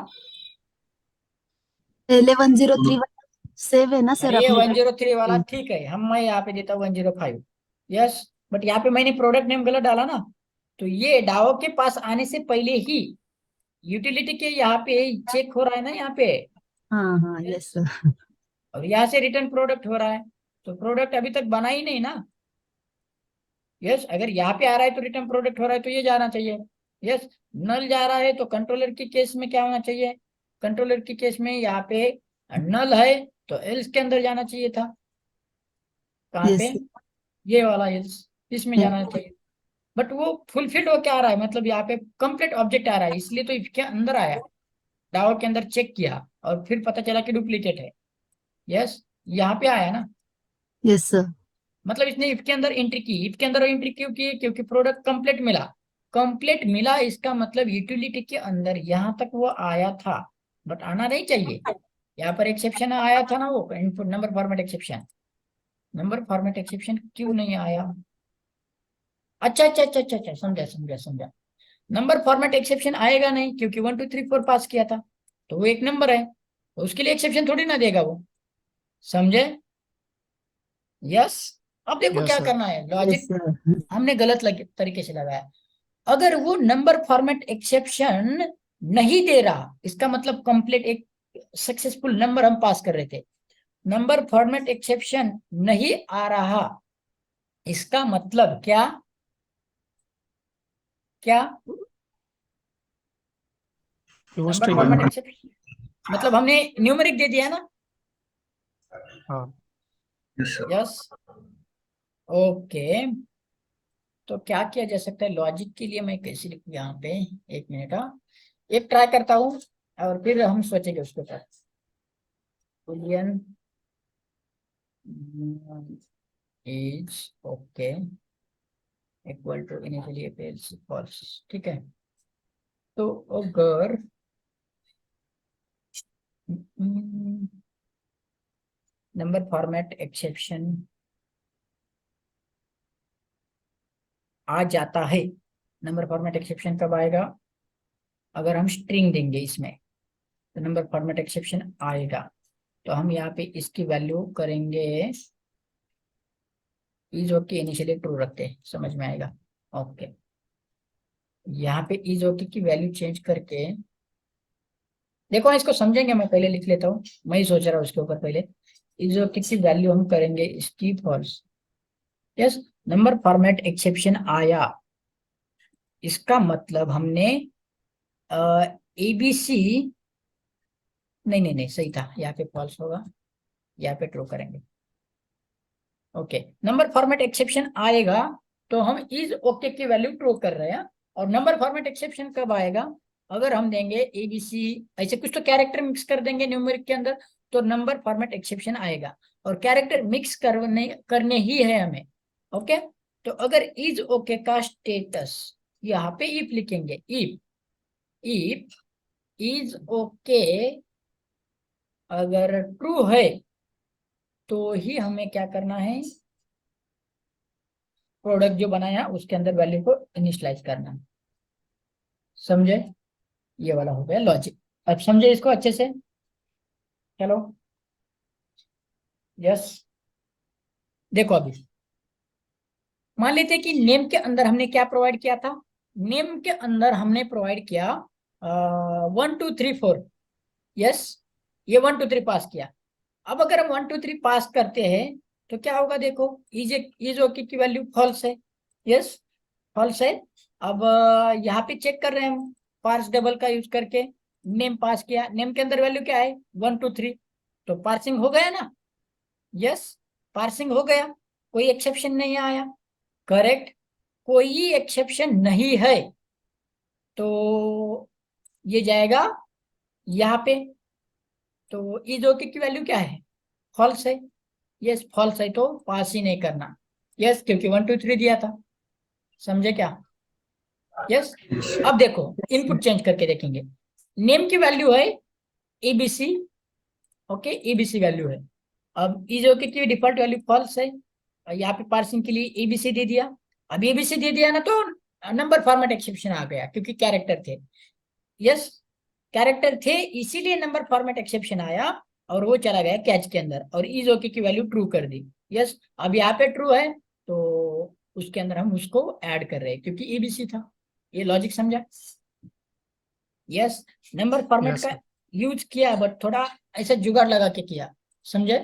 पहले 103 वाला सेव है ना सर ये अपने 103 वाला पास? ठीक है, हम मैं यहाँ पे देता हूँ 105। यस, बट यहाँ पे मैंने प्रोडक्ट नेम गलत डाला ना, तो ये डाओ के पास आने से पहले ही यूटिलिटी के यहाँ पे चेक हो रहा है ना यहाँ पे। हाँ हाँ, यस सर। और यहाँ से रिटर्न प्रोडक्ट हो रहा है, तो प्रोडक्ट अभी तक बना ही नहीं ना। यस, अगर यहाँ पे आ रहा है तो रिटर्न प्रोडक्ट हो रहा है तो ये जाना चाहिए। यस, नल जा रहा है तो कंट्रोलर की केस में क्या होना चाहिए? कंट्रोलर की केस में यहाँ पे नल है तो एल्स के अंदर जाना चाहिए था। कहाँ पे? यस ये वाला एल्स, इसमें जाना चाहिए। बट वो फुलफिल्ड होके आ रहा है, मतलब यहाँ पे कंप्लीट ऑब्जेक्ट आ रहा है, इसलिए तो इसके अंदर आया। डाओ के अंदर चेक किया और फिर पता चला कि डुप्लीकेट है। यस, यहाँ पे आया ना, यस सर। मतलब इसने इफ के अंदर एंट्री की। इफ के अंदर एंट्री क्यों की? क्योंकि प्रोडक्ट कंप्लीट मिला। कंप्लीट मिला इसका मतलब यूटिलिटी के अंदर यहाँ तक वो आया था, बट आना नहीं चाहिए। यहाँ पर एक्सेप्शन आया था ना, वो input number format exception. Number format exception क्यों नहीं आया? अच्छा अच्छा अच्छा अच्छा अच्छा, समझा समझा समझा। नंबर फॉर्मेट एक्सेप्शन आएगा नहीं क्योंकि 1 2 3 4 पास किया था, तो वो एक नंबर है, तो उसके लिए एक्सेप्शन थोड़ी ना देगा वो। समझे? यस। अब देखो यस क्या सर। करना है, यस लॉजिक सर। हमने गलत तरीके से लगाया। अगर वो नंबर फॉर्मेट एक्सेप्शन नहीं दे रहा, इसका मतलब कंप्लीट एक सक्सेसफुल नंबर हम पास कर रहे थे, नंबर फॉर्मेट एक्सेप्शन नहीं आ रहा, इसका मतलब क्या? क्या? वो नंबर स्ट्रिंग फॉर्मेट है। एक्सेप्शन मतलब हमने न्यूमेरिक दे दिया ना। हाँ। Yes sir. यस। ओके, तो क्या किया जा सकता है लॉजिक के लिए? मैं कैसे लिखूं यहाँ पे? एक मिनट, हाँ, एक ट्राई करता हूँ और फिर हम सोचेंगे उसके ऊपर। Boolean is okay equal to initially appears false, ठीक है। तो अगर नंबर फॉर्मेट एक्सेप्शन आ जाता है, नंबर फॉर्मेट एक्सेप्शन कब आएगा? अगर हम स्ट्रिंग देंगे इसमें तो नंबर फॉर्मेट एक्सेप्शन आएगा। तो हम यहाँ पे इसकी वैल्यू करेंगे इज ओके इनिशियली ट्रू रखते हैं, समझ में आएगा? ओके, यहाँ पे इज ओके की वैल्यू चेंज करके देखो, इसको समझेंगे, मैं पहले लिख लेता हूँ, मैं ही सोच रहा हूँ उसके ऊपर। पहले इज ओके की वैल्यू हम करेंगे इसकी false. Yes, number format exception आया, इसका मतलब हमने एबीसी, नहीं नहीं नहीं सही था, यहाँ पे फॉल्स होगा, यहाँ पे ट्रू करेंगे। ओके, नंबर फॉर्मेट एक्सेप्शन आएगा तो हम इज ओके की वैल्यू ट्रू कर रहे हैं। और नंबर फॉर्मेट एक्सेप्शन कब आएगा? अगर हम देंगे एबीसी, ऐसे कुछ तो कैरेक्टर मिक्स कर देंगे न्यूमेरिक के अंदर, तो नंबर फॉर्मेट एक्सेप्शन आएगा। और कैरेक्टर मिक्स करने ही है हमें। ओके, तो अगर इज ओके का स्टेटस यहाँ पे इफ लिखेंगे, इफ इज ओके अगर ट्रू है तो ही हमें क्या करना है, प्रोडक्ट जो बनाया उसके अंदर वैल्यू को इनिशियलाइज करना है। समझे? ये वाला हो गया लॉजिक। अब समझे इसको अच्छे से? चलो, यस। देखो अभी मान लेते हैं कि नेम के अंदर हमने क्या प्रोवाइड किया था। नेम के अंदर हमने प्रोवाइड किया 1 2 3 4। यस, ये 1 2 3 पास किया। अब अगर हम 1 2 3 पास करते हैं तो क्या होगा? देखो, इज ओके की वैल्यू फॉल्स है। यस, फॉल्स है। अब यहाँ पे चेक कर रहे हैं हम पार्स डबल का यूज करके, नेम पास किया, नेम के अंदर वैल्यू क्या है? 1 2 3, तो पार्सिंग हो गया ना। यस, पार्सिंग हो गया, कोई एक्सेप्शन नहीं आया, करेक्ट, कोई एक्सेप्शन नहीं है, तो ये जाएगा यहाँ पे। तो इज ओके की वैल्यू क्या है, फॉल्स है। यस, फॉल्स है तो पास ही नहीं करना। यस, क्योंकि 1 2 3 दिया था, समझे क्या? यस। अब देखो इनपुट चेंज करके देखेंगे। नेम की वैल्यू है एबीसी, ओके, एबीसी वैल्यू है। अब इज ओके की डिफॉल्ट वैल्यू फॉल्स है, यहाँ पे पार्सिंग के लिए एबीसी दे दिया। अब एबीसी दे दिया ना तो नंबर फॉर्मेट एक्सेप्शन आ गया, क्योंकि कैरेक्टर थे। यस, कैरेक्टर थे इसीलिए नंबर फॉर्मेट एक्सेप्शन आया, और वो चला गया कैच के अंदर, और इज ओके की वैल्यू ट्रू कर दी। यस, अब यहाँ पे ट्रू है तो उसके अंदर हम उसको ऐड कर रहे हैं, क्योंकि एबीसी था। ये लॉजिक समझा? यस, नंबर फॉर्मेट यस का सर। यूज किया, बट थोड़ा ऐसा जुगाड़ लगा के किया, समझे?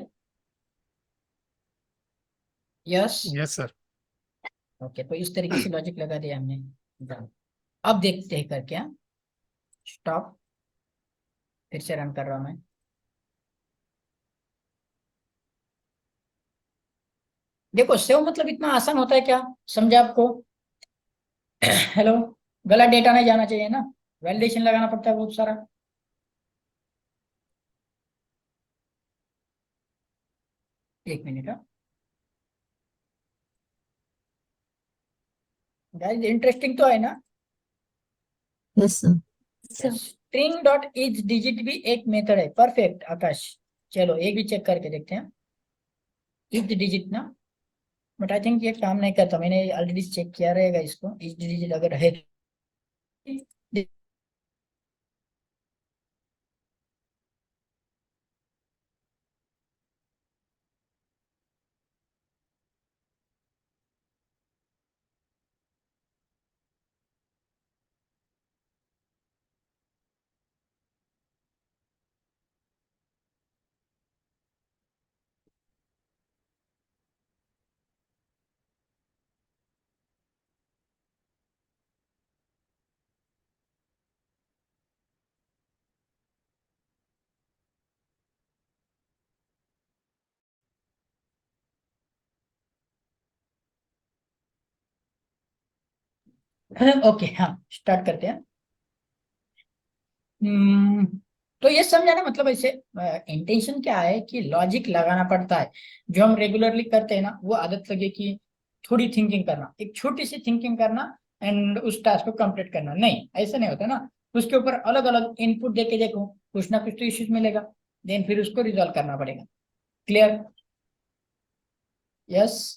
यस। Yes sir. ओके, तो इस तरीके से लॉजिक लगा दिया हमने। अब देखते हैं करके। स्टॉप, फिर से रन कर रहा हूं मैं। देखो सेव मतलब इतना आसान होता है क्या, समझा आपको? हेलो, गलत डेटा नहीं जाना चाहिए ना, वैलिडेशन लगाना पड़ता है बहुत सारा। एक मिनट, गाइस इंटरेस्टिंग तो है ना? Yes sir. String dot etch digit भी एक मेथड है, परफेक्ट आकाश। चलो एक भी चेक करके देखते हैं, इच डिजिट ना, बट आई थिंक ये काम नहीं करता, मैंने ऑलरेडी चेक किया रहेगा इसको, इच डिजिट अगर है। ओके, हाँ स्टार्ट करते हैं। हम्म, तो ये समझा ना, मतलब ऐसे इंटेंशन क्या है कि लॉजिक लगाना पड़ता है। जो हम रेगुलरली करते हैं ना, वो आदत लगे कि थोड़ी थिंकिंग करना, एक छोटी सी थिंकिंग करना, एंड उस टास्क को कंप्लीट करना। नहीं, ऐसा नहीं होता ना, उसके ऊपर अलग अलग इनपुट देके देखो, कुछ ना कुछ तो इश्यूज मिलेगा, देन फिर उसको रिजॉल्व करना पड़ेगा। क्लियर? यस।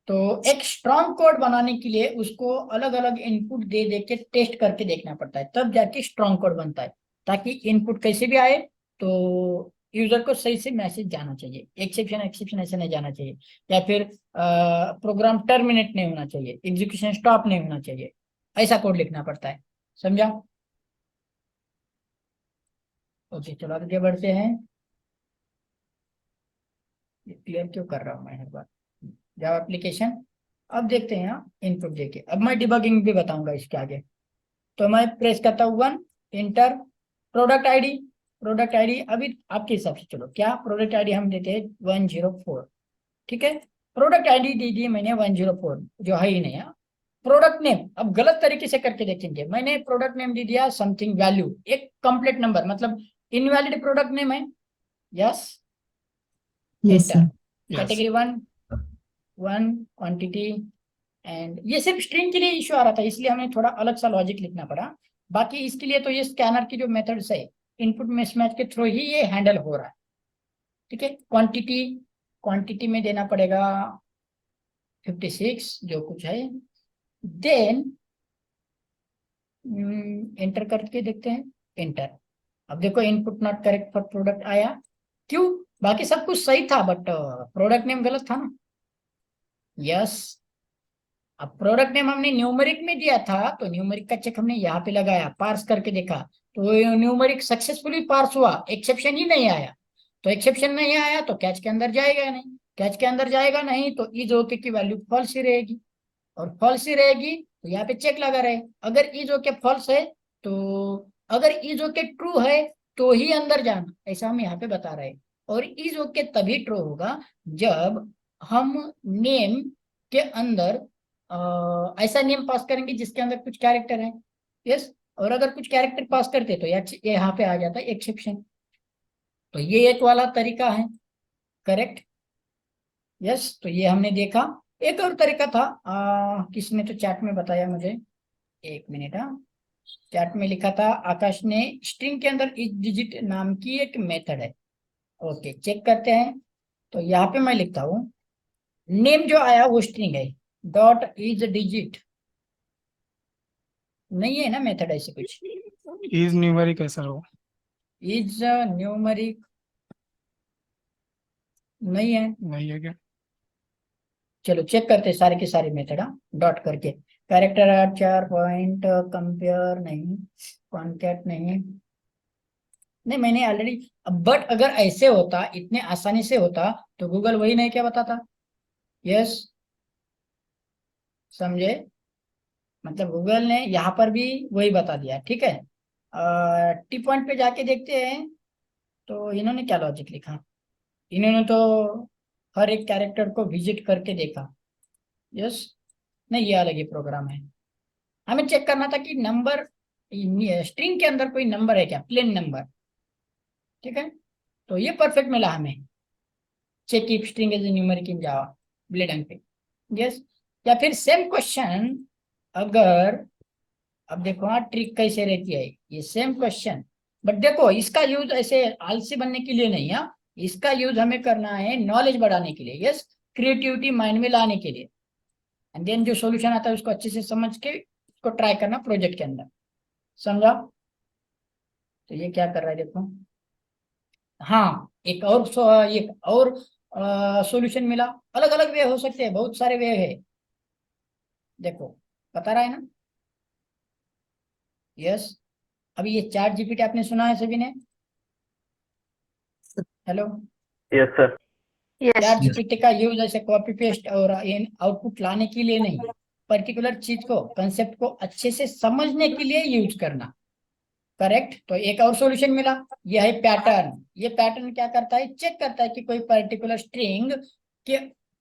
तो एक स्ट्रॉन्ग कोड बनाने के लिए उसको अलग अलग इनपुट दे दे के टेस्ट करके देखना पड़ता है, तब जाके स्ट्रॉन्ग कोड बनता है। ताकि इनपुट कैसे भी आए तो यूजर को सही से मैसेज जाना चाहिए, एक्सेप्शन एक्सेप्शन ऐसे नहीं जाना चाहिए, या फिर प्रोग्राम टर्मिनेट नहीं होना चाहिए, एग्जीक्यूशन स्टॉप नहीं होना चाहिए। ऐसा कोड लिखना पड़ता है, समझा? ओके, चलो आगे बढ़ते हैं। क्लियर क्यों कर रहा हूँ मैं हर बार? Java application. अब देखते हैं यहाँ इनपुट देके, अब मैं डिबगिंग भी बताऊंगा इसके आगे। तो मैं प्रेस करता हूँ 1, inter, product ID. Product ID अभी आपके हिसाब से, चलो क्या प्रोडक्ट आईडी हम देते हैं 104, ठीक है। प्रोडक्ट आईडी दे दिए मैंने 104, जो है ही नहीं है। प्रोडक्ट नेम अब गलत तरीके से करके देखेंगे, मैंने प्रोडक्ट नेम दे दिया समथिंग वैल्यू, एक कंप्लीट नंबर, मतलब इनवैलिड प्रोडक्ट नेम है। Yes, yes enter. Sir. Yes. Category 1, 1 quantity, and ये सिर्फ स्ट्रिंग के लिए इशू आ रहा था, इसलिए हमें थोड़ा अलग सा लॉजिक लिखना पड़ा। बाकी इसके लिए तो ये स्कैनर की जो मेथड्स है, इनपुट मिसमैच के थ्रू ही ये हैंडल हो रहा है, ठीक है। क्वांटिटी, क्वांटिटी में देना पड़ेगा 56 जो कुछ है, देन एंटर करके देखते हैं, एंटर। अब देखो input not correct for product आया, क्यों? बाकी सब कुछ सही था, बट प्रोडक्ट नेम गलत था ना। यस, अब प्रोडक्ट नेम हमने न्यूमेरिक में दिया था, तो न्यूमेरिक का चेक हमने यहाँ पे लगाया, पार्स करके देखा, तो न्यूमेरिक सक्सेसफुली पार्स हुआ, एक्सेप्शन ही नहीं आया। तो एक्सेप्शन नहीं आया तो कैच के अंदर जाएगा नहीं, कैच के अंदर जाएगा नहीं तो इज ओके की वैल्यू फॉल्स ही रहेगी, और फॉल्स ही रहेगी तो यहाँ पे चेक लगा रहे। अगर इज ओके फॉल्स है तो, अगर इज ओके ट्रू है तो ही अंदर जाना, ऐसा हम यहाँ पे बता रहे हैं। और इज ओके तभी ट्रू होगा जब हम नेम के अंदर ऐसा नेम पास करेंगे जिसके अंदर कुछ कैरेक्टर है। यस, और अगर कुछ कैरेक्टर पास करते तो यहाँ पे आ जाता है एक्सेप्शन। तो ये एक वाला तरीका है, करेक्ट। यस, तो ये हमने देखा। एक और तरीका था, किसने तो चैट में बताया मुझे, एक मिनट। चैट में लिखा था आकाश ने, स्ट्रिंग के अंदर इस डिजिट नाम की एक मेथड है। ओके, चेक करते हैं। तो यहाँ पे मैं लिखता हूँ, नेम जो आया वो स्ट्रिंग है, डॉट इज डिजिट नहीं है ना मेथड ऐसे कुछ। इज न्यूमेरिक है सर वो। इज न्यूमरिक नहीं है। नहीं है क्या? चलो चेक करते सारे के सारे मेथड, डॉट करके। कैरेक्टर 4 पॉइंट, कंपेयर नहीं, कॉन्कैट नहीं, नहीं मैंने ऑलरेडी। बट अगर ऐसे होता, इतने आसानी से होता, तो गूगल वही नहीं क्या बताता। यस, समझे, मतलब गूगल ने यहाँ पर भी वही बता दिया, ठीक है। टी पॉइंट पे जाके देखते हैं, तो इन्होंने क्या लॉजिक लिखा। इन्होंने तो हर एक कैरेक्टर को विजिट करके देखा। यस, नहीं ये अलग ही प्रोग्राम है। हमें चेक करना था कि नंबर स्ट्रिंग के अंदर कोई नंबर है क्या, प्लेन नंबर, ठीक है। तो ये परफेक्ट मिला हमें, check if string is numeric in Java, Baeldung पे। यस, या फिर सेम क्वेश्चन अगर, अब देखो हाँ ट्रिक कैसे रहती है, ये सेम क्वेश्चन, बट देखो इसका यूज ऐसे आलसी बनने के लिए नहीं है, इसका यूज हमें करना है नॉलेज बढ़ाने के लिए। यस, क्रिएटिविटी माइंड में लाने के लिए, एंड देन जो सॉल्यूशन आता है उसको अच्छे से समझ के उसको ट्राई करना प्रोजेक्ट के अंदर, समझा। तो ये क्या कर रहा है देखो, हाँ एक और सॉल्यूशन मिला। अलग अलग वे हो सकते हैं, बहुत सारे वे है, देखो बता रहा है ना। यस, अभी ये चैट जीपीटी आपने सुना है सभी ने, hello. Yes sir. Chat Yes. GPT का यूज ऐसे कॉपी पेस्ट और आउटपुट लाने के लिए नहीं, पर्टिकुलर चीज को, कंसेप्ट को अच्छे से समझने के लिए यूज करना, करेक्ट। तो एक और सॉल्यूशन मिला, यह है पैटर्न। ये पैटर्न क्या करता है, चेक करता है कि कोई पर्टिकुलर स्ट्रिंग के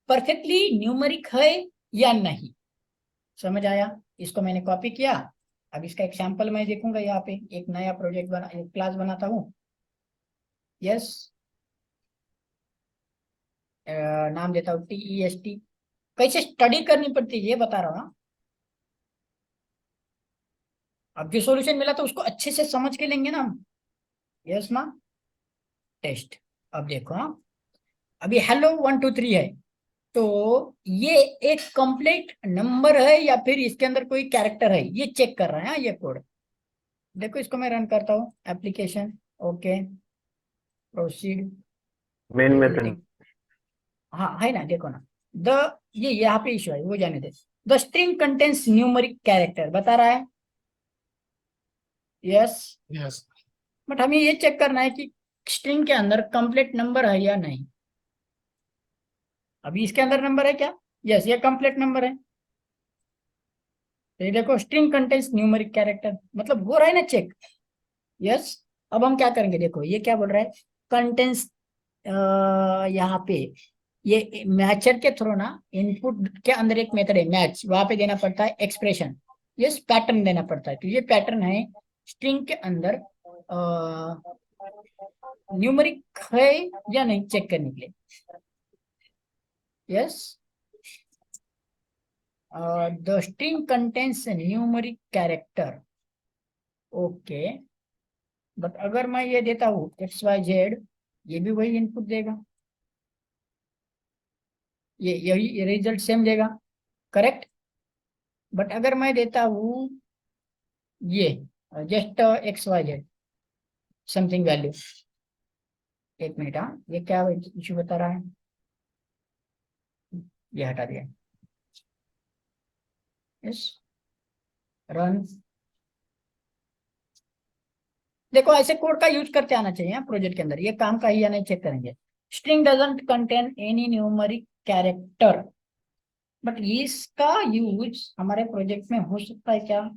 परफेक्टली न्यूमेरिक है या नहीं। समझ आया, इसको मैंने कॉपी किया। अब इसका एग्जांपल मैं देखूंगा, यहाँ पे एक नया प्रोजेक्ट बना, एक क्लास बनाता हूँ। यस, नाम देता हूँ TEST। कैसे स्टडी करनी पड़ती है ये बता रहा हूँ ना। अब जो सॉल्यूशन मिला तो उसको अच्छे से समझ के लेंगे ना हम। यस ना, टेस्ट। अब देखो हाँ, अभी हेलो 1 2 3 है, तो ये एक कंप्लीट नंबर है या फिर इसके अंदर कोई कैरेक्टर है, ये चेक कर रहा है ये कोड। देखो इसको मैं रन करता हूँ, application, okay, proceed. Main method. हाँ है ना, देखो ना, ये यहाँ पे इशू है, वो जाने दे। The string contains numeric character बता रहा है। Yes, yes. बट हमें ये चेक करना है कि स्ट्रिंग के अंदर कंप्लीट नंबर है या नहीं। अभी इसके अंदर नंबर है क्या, यस ये कंप्लीट नंबर है। तो ये देखो स्ट्रिंग कंटेन्स न्यूमेरिक कैरेक्टर, मतलब हो रहा है ना चेक। यस, अब हम क्या करेंगे, देखो ये क्या बोल रहा है, कंटेन्स, यहाँ पे ये मैचर के थ्रू ना, इनपुट के अंदर एक मेथड है मैच, वहां पे देना पड़ता है एक्सप्रेशन। यस, पैटर्न देना पड़ता है। तो ये पैटर्न है स्ट्रिंग के अंदर न्यूमेरिक है या नहीं चेक करने के लिए। Yes, the string contains numeric character, okay. But अगर मैं ये देता हूँ XYZ, ये भी वही इनपुट देगा, ये यही रिजल्ट सेम देगा, करेक्ट। बट अगर मैं देता हूँ ये जस्ट XYZ समथिंग वैल्यू, एक मिनट, हाँ ये क्या इशू बता रहा है, ये हटा दिया। Yes, run. देखो ऐसे कोड का यूज करते आना चाहिए प्रोजेक्ट के अंदर, ये काम का ही या नहीं चेक करेंगे। String doesn't contain any numeric character, but इसका यूज हमारे प्रोजेक्ट में हो सकता है क्या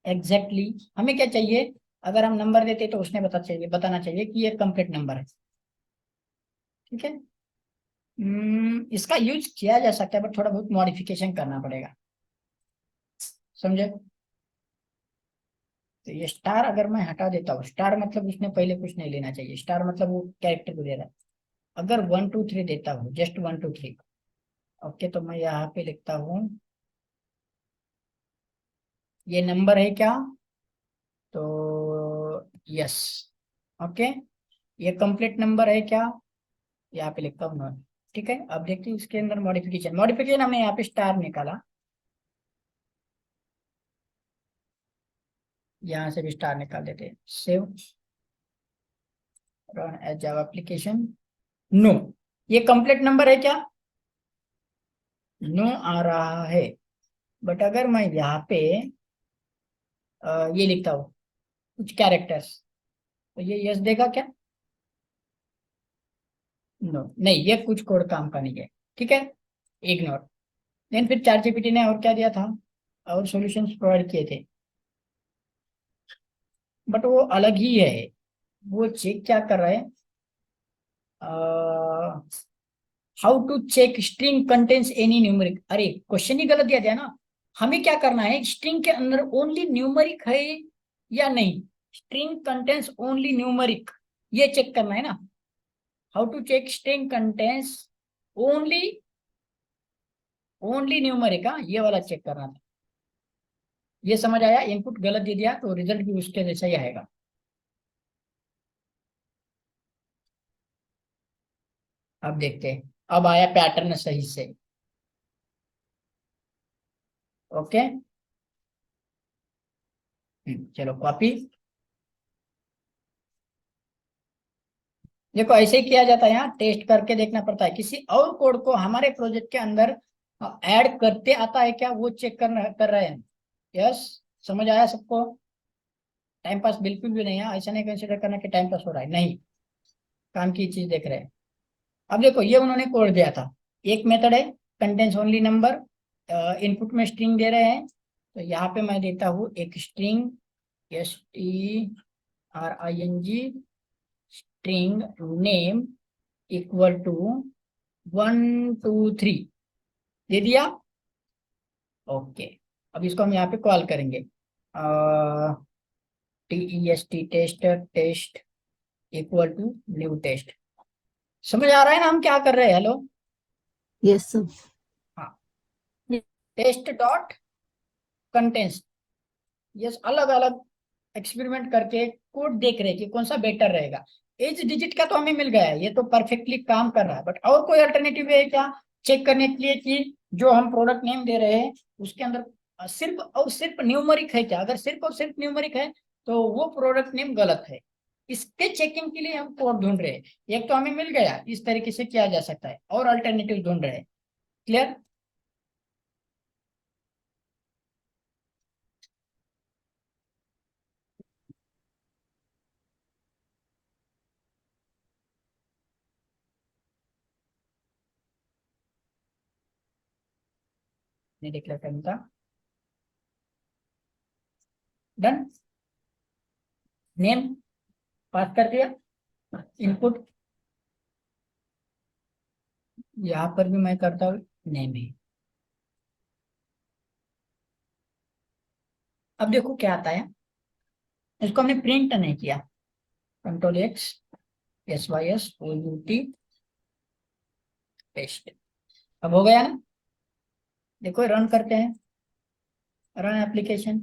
एग्जैक्टली हमें क्या चाहिए। अगर हम नंबर देते तो उसने बताना चाहिए कि ये कंप्लीट नंबर है। ठीक है। इसका यूज किया जा सकता है बट थोड़ा बहुत मॉडिफिकेशन करना पड़ेगा, समझे। तो ये स्टार अगर मैं हटा देता हूँ, स्टार मतलब उसने पहले कुछ नहीं लेना चाहिए, स्टार मतलब वो कैरेक्टर को दे रहा है। अगर 1 2 3 देता हूँ, जस्ट 1 2 3, ओके, तो मैं यहाँ पे लिखता हूँ ये नंबर है क्या, तो यस, ओके। ये कंप्लीट नंबर है क्या, यहाँ पे लिखता हूँ नॉट। ठीक है, अब देखते हैं इसके अंदर मॉडिफिकेशन। मॉडिफिकेशन हमने यहाँ पे स्टार निकाला, यहाँ से भी स्टार निकाल देते हैं। Save, run as Java application. No, ये कंप्लीट नंबर है क्या, नो आ रहा है। बट अगर मैं यहाँ पे ये लिखता हूँ कुछ कैरेक्टर्स, तो ये यस देगा क्या, नो, नहीं, ये कुछ कोड काम का नहीं है। ठीक है, इग्नोर। देन फिर चैट जीपीटी ने और क्या दिया था, और सॉल्यूशंस प्रोवाइड किए थे, बट वो अलग ही है। वो चेक क्या कर रहा है, how to check string contains any numeric. अरे क्वेश्चन ही गलत दिया गया ना। हमें क्या करना है, स्ट्रिंग के अंदर ओनली न्यूमेरिक है या नहीं, स्ट्रिंग कंटेन्स ओनली न्यूमेरिक, ये चेक करना है ना। How to check string contains only only numeric, ये वाला चेक करना था। ये समझ आया, इनपुट गलत दे दिया तो रिजल्ट भी उसके जैसा ही आएगा। अब देखते हैं, अब आया पैटर्न सही से, ओके। चलो कॉपी। देखो ऐसे ही किया जाता है, यहाँ टेस्ट करके देखना पड़ता है। किसी और कोड को हमारे प्रोजेक्ट के अंदर ऐड करते आता है क्या, वो चेक कर रहे हैं। यस, समझ आया सबको। टाइम पास बिल्कुल भी नहीं है, ऐसा नहीं कंसिडर करना कि टाइम पास हो रहा है, नहीं, काम की चीज देख रहे हैं। अब देखो ये उन्होंने कोड दिया था, एक मेथड है कंटेंस ओनली नंबर, इनपुट में स्ट्रिंग दे रहे हैं, तो यहाँ पे मैं देता हूँ एक string, STRING, string name equal to 1 2 3, दे दिया, ओके। अब इसको हम यहाँ पे कॉल करेंगे, TEST, test equal to new test. समझ आ रहा है ना हम क्या कर रहे हैं, हेलो। Yes sir. हाँ, टेस्ट डॉट कंटेंट्स, यस, अलग अलग एक्सपेरिमेंट करके कोड देख रहे हैं कि कौन सा बेटर रहेगा। एज डिजिट का तो हमें मिल गया है, ये तो परफेक्टली काम कर रहा है, बट और कोई अल्टरनेटिव है क्या चेक करने के लिए कि जो हम प्रोडक्ट नेम दे रहे हैं उसके अंदर सिर्फ और सिर्फ न्यूमेरिक है क्या। अगर सिर्फ और सिर्फ न्यूमेरिक है तो वो प्रोडक्ट नेम गलत है। इसके चेकिंग के लिए हम कोड ढूंढ रहे हैं, एक तो हमें मिल गया, इस तरीके से किया जा सकता है, और अल्टरनेटिव ढूंढ रहे हैं। क्लियर। नहीं डिक्लेयर करने का, डन। नेम पास कर दिया, इनपुट यहाँ पर भी मैं करता हूँ नेम ही। अब देखो क्या आता है, इसको हमने प्रिंट नहीं किया, Ctrl+X, SYSOUT पेस्ट। अब हो गया ना, देखो रन करते हैं, रन एप्लीकेशन,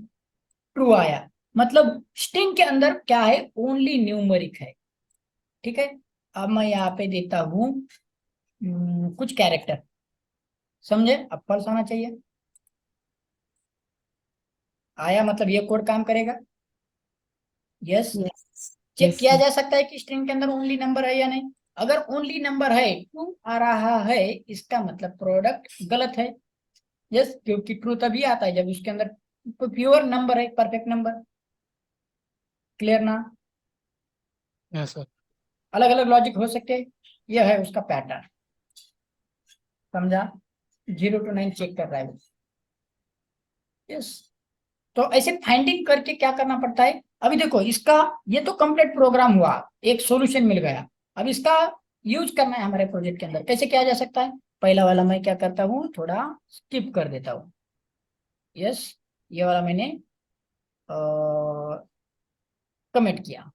ट्रू आया, मतलब स्ट्रिंग के अंदर क्या है, ओनली न्यूमेरिक है। ठीक है, अब मैं यहाँ पे देता हूँ कुछ कैरेक्टर, समझे, अब फॉल्स आना चाहिए। आया, मतलब ये कोड काम करेगा। यस, यस चेक यस किया सर। जा सकता है कि स्ट्रिंग के अंदर ओनली नंबर है या नहीं। अगर ओनली नंबर है, ट्रू आ रहा है, इसका मतलब प्रोडक्ट गलत है। यस, क्योंकि ट्रू तभी आता है जब उसके अंदर प्योर नंबर है, परफेक्ट नंबर। क्लियर ना। Yes sir. अलग अलग लॉजिक हो सकते हैं, यह है उसका पैटर्न, समझा। 0 to 9 चेक कर रहा है। यस, तो ऐसे फाइंडिंग करके क्या करना पड़ता है। अभी देखो इसका, ये तो कंप्लीट प्रोग्राम हुआ, एक सॉल्यूशन मिल गया। अब इसका यूज करना है हमारे प्रोजेक्ट के अंदर। कैसे किया जा सकता है? पहला वाला मैं क्या करता हूँ, थोड़ा स्किप कर देता हूँ। यस, ये वाला मैंने कमेंट किया,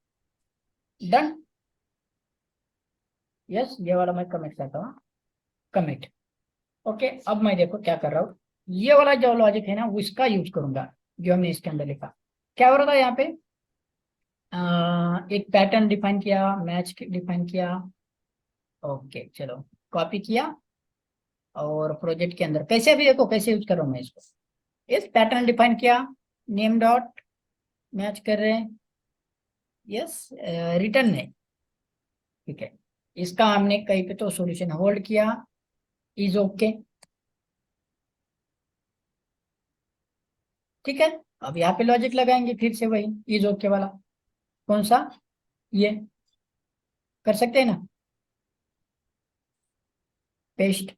डन। यस, ये वाला मैं कमेंट करता हूँ, कमिट। ओके, अब मैं देखो क्या कर रहा हूँ, ये वाला जो लॉजिक है ना वो इसका यूज करूंगा जो हमने इसके अंदर लिखा। क्या हो रहा था यहाँ पे, एक पैटर्न डिफाइन किया, मैच डिफाइन किया। ओके चलो, कॉपी किया और प्रोजेक्ट के अंदर कैसे, अभी देखो कैसे यूज कर रहा हूँ मैं इसको। इस पैटर्न डिफाइन किया, नेम डॉट मैच कर रहे हैं, यस, रिटर्न नहीं, ठीक है। इसका हमने कहीं पे तो सॉल्यूशन होल्ड किया, इज ओके, ठीक है। अब यहाँ पे लॉजिक लगाएंगे फिर से वही इज ओके वाला, कौन सा, ये कर सकते हैं ना, पेस्ट,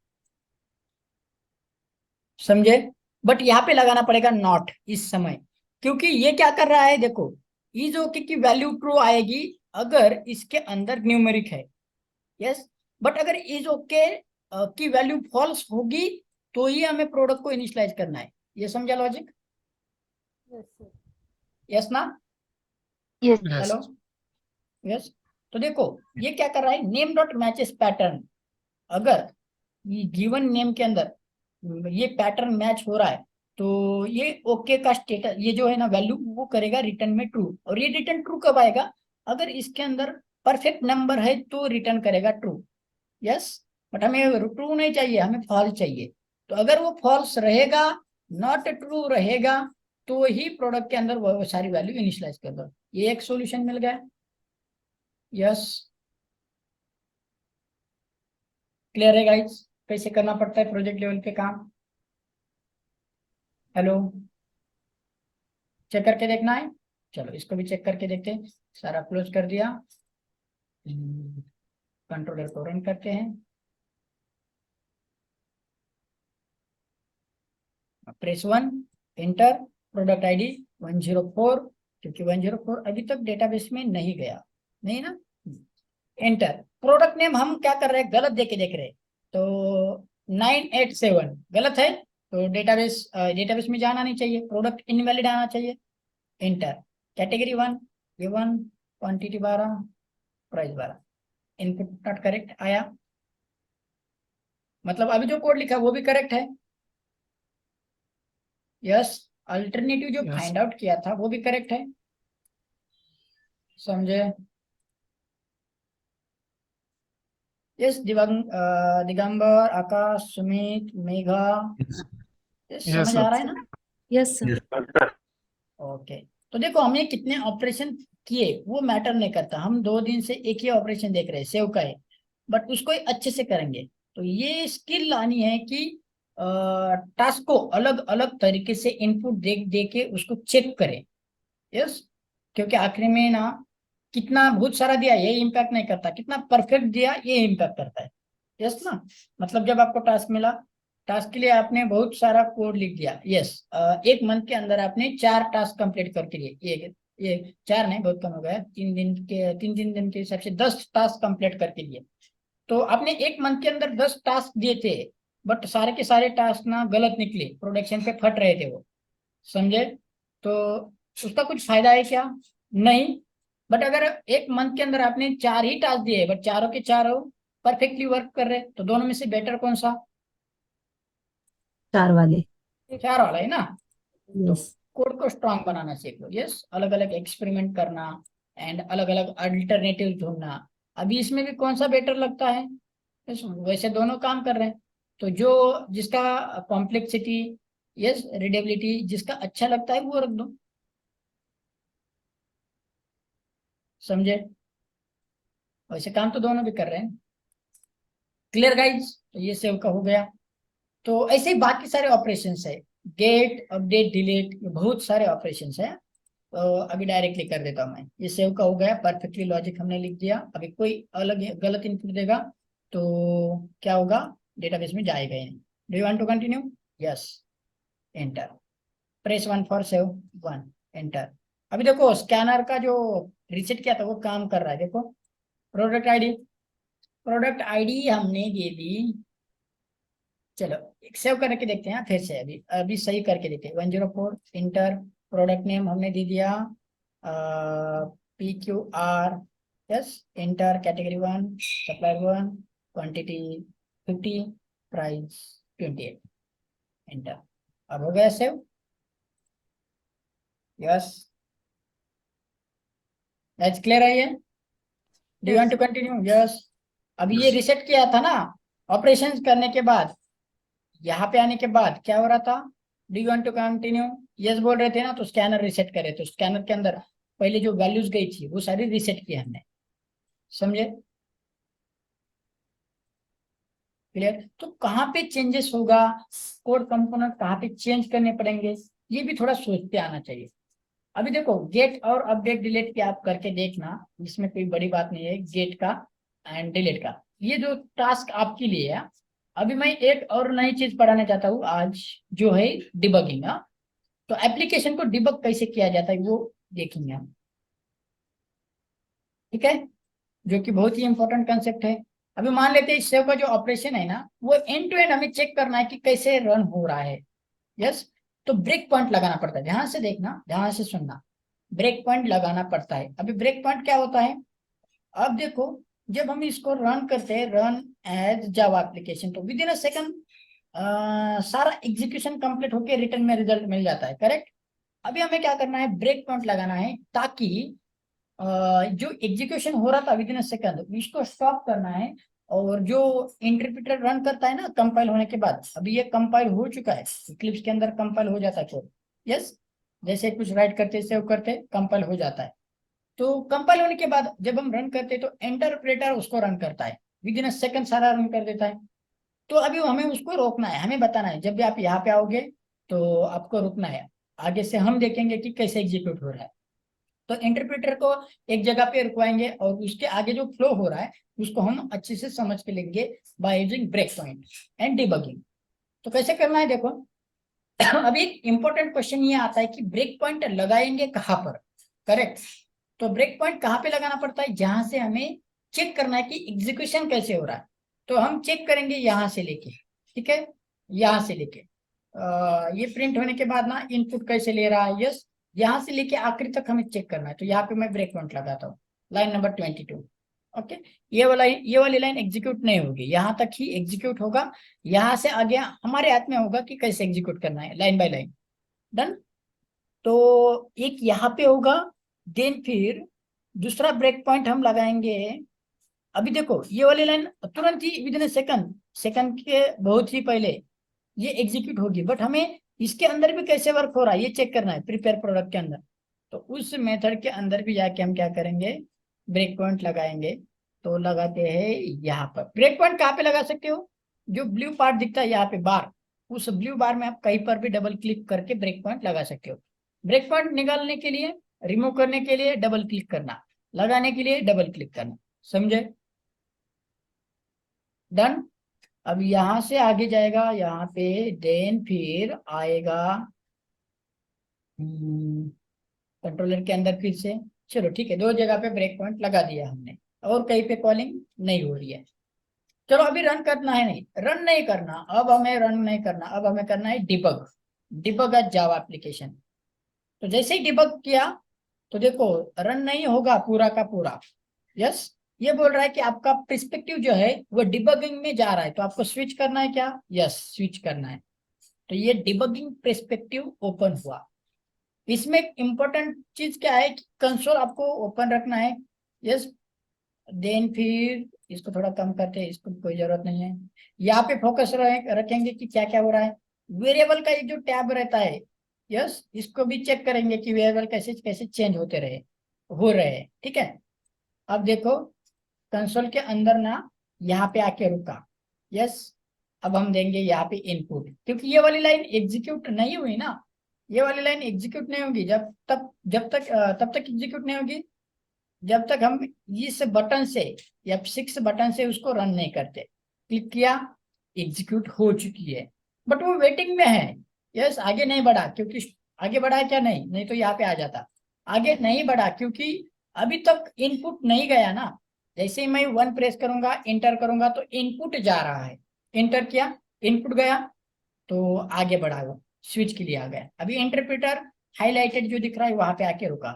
समझे। बट यहाँ पे लगाना पड़ेगा नॉट इस समय, क्योंकि ये क्या कर रहा है, देखो इज ओके की वैल्यू ट्रू आएगी अगर इसके अंदर न्यूमेरिक है, यस। बट अगर इज ओके की वैल्यू फॉल्स होगी तो ही हमें प्रोडक्ट को इनिशियलाइज करना है। ये समझा लॉजिक? यस ना? Yes Yes. Hello, yes. तो देखो ये क्या कर रहा है, नेम डॉट मैचेस पैटर्न, अगर ये गिवन नेम के अंदर ये पैटर्न मैच हो रहा है तो ये ओके का स्टेटस, ये जो है ना वैल्यू वो करेगा रिटर्न में ट्रू। और ये रिटर्न ट्रू कब आएगा, अगर इसके अंदर परफेक्ट नंबर है तो रिटर्न करेगा ट्रू, यस। बट हमें ट्रू नहीं चाहिए, हमें फॉल्स चाहिए। तो अगर वो फॉल्स रहेगा, नॉट ट्रू रहेगा, तो ही प्रोडक्ट के अंदर वो सारी वैल्यू इनिशियलाइज कर दो। ये एक सॉल्यूशन मिल गया, यस। क्लियर है गाइस, कैसे करना पड़ता है प्रोजेक्ट लेवल पे काम? हेलो, चेक करके देखना है, चलो इसको भी चेक करके देखते हैं। सारा क्लोज कर दिया, कंट्रोलर को रन करते हैं, प्रेस 1, एंटर, प्रोडक्ट आईडी 104, क्योंकि 104 अभी तक डेटाबेस में नहीं गया, नहीं ना, एंटर। प्रोडक्ट नेम हम क्या कर रहे हैं, गलत देके देख रहे हैं, तो 987 गलत है, तो डेटाबेस में जाना नहीं चाहिए, प्रोडक्ट इनवैलिड आना चाहिए, एंटर। कैटेगरी 1, ये 1, quantity 12, price 12, input not correct आया, मतलब अभी जो कोड लिखा वो भी करेक्ट है, यस। अल्टरनेटिव जो Yes. फाइंड आउट किया था वो भी करेक्ट है, समझे। यस, दिगंबर, आकाश, सुमित, मेघा, यस, Yes, समझ sir. आ रहा है ना? Yes sir. Yes. Sir okay, तो देखो हमने कितने ऑपरेशन किए वो मैटर नहीं करता, हम 2 दिन से एक ही ऑपरेशन देख रहे हैं, सेव का है, बट उसको अच्छे से करेंगे। तो ये स्किल लानी है कि टास्क को अलग अलग तरीके से इनपुट दे दे के उसको चेक करें, यस। क्योंकि आखिरी में ना कितना बहुत सारा दिया ये इम्पैक्ट नहीं करता, कितना परफेक्ट दिया ये इम्पैक्ट करता है, यस ना। मतलब जब आपको टास्क मिला, टास्क के लिए आपने बहुत सारा कोड लिख दिया, यस, एक मंथ के अंदर आपने 4 टास्क कंप्लीट करके लिए, ये 4 नहीं, बहुत कम हो गया, 3 दिन के हिसाब से 10 टास्क कंप्लीट करके लिए। तो आपने एक मंथ के अंदर 10 टास्क दिए थे, बट सारे के सारे टास्क ना गलत निकले, प्रोडक्शन पे फट रहे थे वो, समझे। तो उसका कुछ फायदा है क्या? नहीं। बट अगर एक मंथ के अंदर आपने 4 ही टास्क दिए बट चारों के चारों परफेक्टली वर्क कर रहे, तो दोनों में से बेटर कौन सा? 4 वाले। 4 वाला है ना। तो यस कोड को स्ट्रांग बनाना सीखो, यस, अलग अलग एक्सपेरिमेंट करना एंड अलग अलग अल्टरनेटिव ढूंढना। अभी इसमें भी कौन सा बेटर लगता है? वैसे दोनों काम कर रहे हैं, तो जो जिसका कॉम्प्लेक्सिटी, यस, रीडेबिलिटी जिसका अच्छा लगता है वो रख दो, समझे। वैसे काम तो दोनों भी कर रहे हैं। क्लियर गाइज, तो ये सेव का हो गया। तो ऐसे ही बाकी सारे ऑपरेशंस है, गेट, अपडेट, डिलीट, ये बहुत सारे ऑपरेशंस है। तो अभी डायरेक्टली कर देता हूँ मैं, ये सेव का हो गया, परफेक्टली लॉजिक हमने लिख दिया। अभी कोई अलग गलत इनपुट देगा तो क्या होगा, डेटाबेस में जाएगा ही नहीं। Do you want to continue? Yes, enter, press 1 for save 1, enter. अभी देखो स्कैनर का जो रीसेट किया था वो काम कर रहा है, देखो प्रोडक्ट आईडी प्रोडक्ट आईडी हमने दे दी, चलो एक सेव करके देखते हैं फिर से, अभी अभी सही करके देखते हैं। 104 इंटर, प्रोडक्ट नेम हमने दे दिया PQR, yes enter, category 1, supplier 1, quantity 50, price 28, enter. अब हो गया सेव, यस दैट्स क्लियर है ये। Do you want to continue? Yes. अभी ये रिसेट किया था ना ऑपरेशंस करने के बाद, यहाँ पे आने के बाद क्या हो रहा था? Do you want to continue? Yes बोल रहे थे ना, तो स्कैनर रिसेट करे, तो स्कैनर के अंदर पहले जो वैल्यूज गई थी वो सारी रिसेट की हमने, समझे? क्लियर? तो कहाँ पे चेंजेस होगा, कोड कंपोनेंट कहाँ पे चेंज करने पड़ेंगे, ये भी थोड़ा सोचते आना चाहिए। अभी देखो गेट और अपडेट डिलीट के आप करके देखना, इसमें कोई बड़ी बात नहीं है, गेट का एंड डिलीट का, ये जो टास्क आपके लिए है। अभी मैं एक और नई चीज पढ़ाना चाहता हूँ आज, जो है डिबगिंग। तो एप्लीकेशन को डिबग कैसे किया जाता है वो देखेंगे हम, ठीक है, जो कि बहुत ही इंपॉर्टेंट कंसेप्ट है। अभी मान लेते हैं इस सेव का जो ऑपरेशन है ना, वो एंड टू एंड हमें चेक करना है कि कैसे रन हो रहा है। यस, तो ब्रेक पॉइंट लगाना पड़ता है, ध्यान से देखना, ध्यान से सुनना, ब्रेक पॉइंट लगाना पड़ता है। अभी ब्रेक पॉइंट क्या होता है? अब देखो, जब हम इसको रन करते हैं, रन एज जावा एप्लीकेशन, तो विद इन अ सेकंड सारा एग्जीक्यूशन कंप्लीट होके रिटर्न में रिजल्ट मिल जाता है, करेक्ट? अभी हमें क्या करना है, ब्रेक पॉइंट लगाना है, ताकि जो एग्जीक्यूशन हो रहा था विद इन अ सेकंड इसको स्टॉप करना है। और जो इंटरप्रेटर रन करता है ना कंपाइल होने के बाद, अभी ये कंपाइल हो चुका है, इक्लिप्स के अंदर कंपाइल हो जाता है कोड, यस, जैसे कुछ राइट करते सेव करते कंपाइल हो जाता है। तो कंपाइल होने के बाद जब हम रन करते हैं तो इंटरप्रेटर उसको रन करता है, विद इन अ सेकंड सारा रन कर देता है। तो अभी हमें उसको रोकना है, हमें बताना है जब भी आप यहाँ पे आओगे तो आपको रुकना है, आगे से हम देखेंगे कि कैसे एग्जीक्यूट हो रहा है। तो इंटरप्रेटर को एक जगह पे रुकवाएंगे और उसके आगे जो फ्लो हो रहा है उसको हम अच्छे से समझ के लेंगे by using break point and debugging. तो कैसे करना है देखो, अभी एक इंपॉर्टेंट क्वेश्चन ये आता है कि ब्रेक पॉइंट लगाएंगे कहाँ पर, करेक्ट? तो ब्रेक पॉइंट कहाँ पे लगाना पड़ता है? जहां से हमें चेक करना है कि एग्जीक्यूशन कैसे हो रहा है। तो हम चेक करेंगे यहाँ से लेके, ठीक है, यहाँ से लेके ये प्रिंट होने के बाद ना इनपुट कैसे ले रहा है, यस, यहाँ से लेके आखिरी तक हमें चेक करना है। तो यहाँ पे मैं ब्रेक पॉइंट लगाता हूँ, लाइन नंबर 22। ओके, ये वाली लाइन एग्जीक्यूट नहीं होगी, यहाँ तक ही एग्जीक्यूट होगा। यहाँ से आगे हमारे हाथ में होगा कि कैसे एग्जीक्यूट करना है, लाइन बाय लाइन। डन? तो एक यहाँ पे होगा, देन फिर दूसरा ब्रेक पॉइंट हम लगाएंगे। अभी देखो ये वाली लाइन तुरंत ही विद इन सेकंड के बहुत ही पहले ये एग्जीक्यूट होगी, बट हमें इसके अंदर भी कैसे वर्क हो रहा है ये चेक करना है, प्रिपेयर प्रोडक्ट के अंदर। तो उस मेथड के अंदर भी जाके हम क्या करेंगे, ब्रेक पॉइंट लगाएंगे। तो लगाते हैं यहाँ पर। ब्रेक पॉइंट कहाँ पे लगा सकते हो? जो ब्लू पार्ट दिखता है यहाँ पे बार, उस ब्लू बार में आप कहीं पर भी डबल क्लिक करके ब्रेक पॉइंट लगा सकते हो। ब्रेक पॉइंट निकालने के लिए, रिमूव करने के लिए डबल क्लिक करना, लगाने के लिए डबल क्लिक करना, समझे? डन? अब यहां से आगे जाएगा यहाँ पे, देन फिर आएगा कंट्रोलर के अंदर फिर से। चलो ठीक है, दो जगह पे ब्रेक पॉइंट लगा दिया हमने, और कहीं पे कॉलिंग नहीं हो रही है। चलो अभी रन करना है, नहीं रन नहीं करना, अब हमें रन नहीं करना, अब हमें करना है debug, debug as Java application. तो जैसे ही डिबग किया तो देखो रन नहीं होगा पूरा का पूरा, यस, ये बोल रहा है कि आपका पर्सपेक्टिव जो है वो डिबगिंग में जा रहा है, तो आपको स्विच करना है क्या? यस, स्विच करना है। तो ये डिबगिंग पर्सपेक्टिव ओपन हुआ। इसमें इंपॉर्टेंट चीज क्या है कि कंसोल आपको ओपन रखना है, यस। देन फिर इसको थोड़ा कम करते हैं, इसको कोई जरूरत नहीं है। यहाँ पे फोकस रखेंगे कि क्या क्या हो रहा है। वेरिएबल का ये जो टैब रहता है, यस, इसको भी चेक करेंगे कि वेरिएबल कैसे कैसे चेंज होते रहे, हो रहे हैं, ठीक है। अब देखो कंसोल के अंदर ना यहाँ पे आके रुका, यस। अब हम देंगे यहाँ पे इनपुट, क्योंकि ये वाली लाइन एग्जीक्यूट नहीं हुई ना, ये वाली लाइन एग्जीक्यूट नहीं होगी जब तक एग्जीक्यूट नहीं होगी जब तक हम इस बटन से या F6 बटन से उसको रन नहीं करते। क्लिक किया, एग्जीक्यूट हो चुकी है, बट वो वेटिंग में है, यस, आगे नहीं बढ़ा, क्योंकि आगे बढ़ा है क्या? नहीं, नहीं तो यहाँ पे आ जाता। आगे नहीं बढ़ा क्योंकि अभी तक इनपुट नहीं गया ना, जैसे ही मैं 1 प्रेस करूंगा, इंटर करूंगा तो इनपुट जा रहा है, इंटर किया, इनपुट गया तो आगे बढ़ा, वो स्विच के लिए आ गया। अभी इंटरप्रेटर हाईलाइटेड जो दिख रहा है वहां पे आके रुका।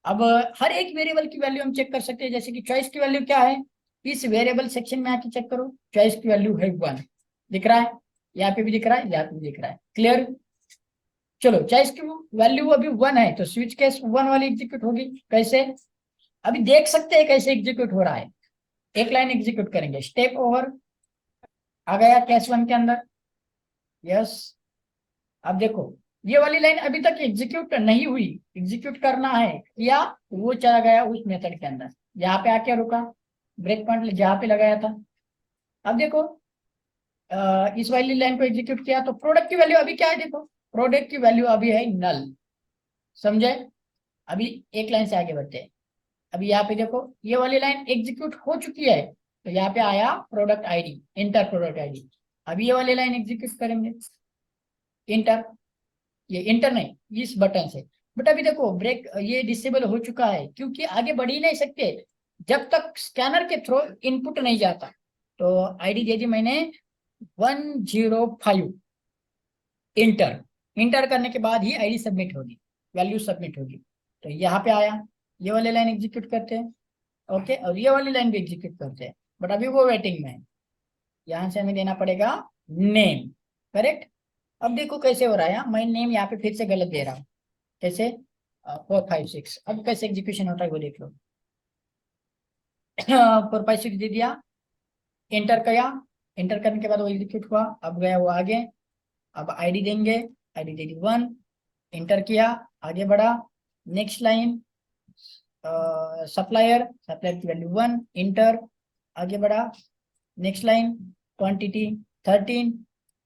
अब हर एक वेरिएबल की वैल्यू हम चेक कर सकते हैं, जैसे कि चॉइस की वैल्यू क्या है, इस वेरिएबल सेक्शन में आके चेक करो, चॉइस की वैल्यू है 1, दिख रहा है, यहाँ पे भी दिख रहा है, यहाँ पे भी दिख रहा है, क्लियर। चलो चॉइस की वैल्यू अभी 1 है तो स्विच केस 1 वाली एग्जीक्यूट होगी। कैसे, अभी देख सकते हैं कैसे एग्जीक्यूट हो रहा है। एक लाइन एग्जीक्यूट करेंगे, स्टेप ओवर आ गया केस 1 के अंदर, यस। अब देखो ये वाली लाइन अभी तक एग्जीक्यूट नहीं हुई, एग्जीक्यूट करना है, या वो चला गया उस मेथड के अंदर, यहाँ पे आके रुका, ब्रेक पॉइंट जहाँ पे लगाया था। अब देखो इस वाली लाइन को एग्जीक्यूट किया तो प्रोडक्ट की वैल्यू अभी क्या है, देखो प्रोडक्ट की वैल्यू अभी है नल, समझे। अभी एक लाइन से आगे बढ़ते हैं। अभी यहाँ पे देखो ये वाली लाइन एग्जीक्यूट हो चुकी है तो यहाँ पे आया product ID, inter product ID. अभी ये वाली लाइन एग्जीक्यूट करेंगे, इंटर, ये इंटर नहीं इस बटन से, बट अभी देखो ब्रेक ये डिसेबल हो चुका है क्योंकि आगे बढ़ ही नहीं सकते जब तक स्कैनर के थ्रू इनपुट नहीं जाता। तो आईडी दे दी मैंने 105, इंटर, इंटर करने के बाद ही आईडी सबमिट होगी, वैल्यू सबमिट होगी। तो यहाँ पे आया, ये वाली लाइन एग्जीक्यूट करते हैं, ओके, और ये वाली लाइन भी एग्जीक्यूट करते हैं, बट अभी वो वेटिंग में है। यहाँ से हमें देना पड़ेगा नेम, करेक्ट। अब देखो कैसे हो रहा है, मैं नेम यहाँ पे फिर से गलत दे रहा हूँ, कैसे 456। अब कैसे एग्जीक्यूशन होता है वो देख लो। 456 दे दिया, एंटर किया, एंटर करने के बाद वो एग्जीक्यूट हुआ, अब गया वो आगे। अब आईडी देंगे, आईडी दे दी 1, एंटर किया, आगे बढ़ा, नेक्स्ट लाइन सप्लायर, सप्लायर की वैल्यू 1, इंटर, आगे बढ़ा, next line quantity 13,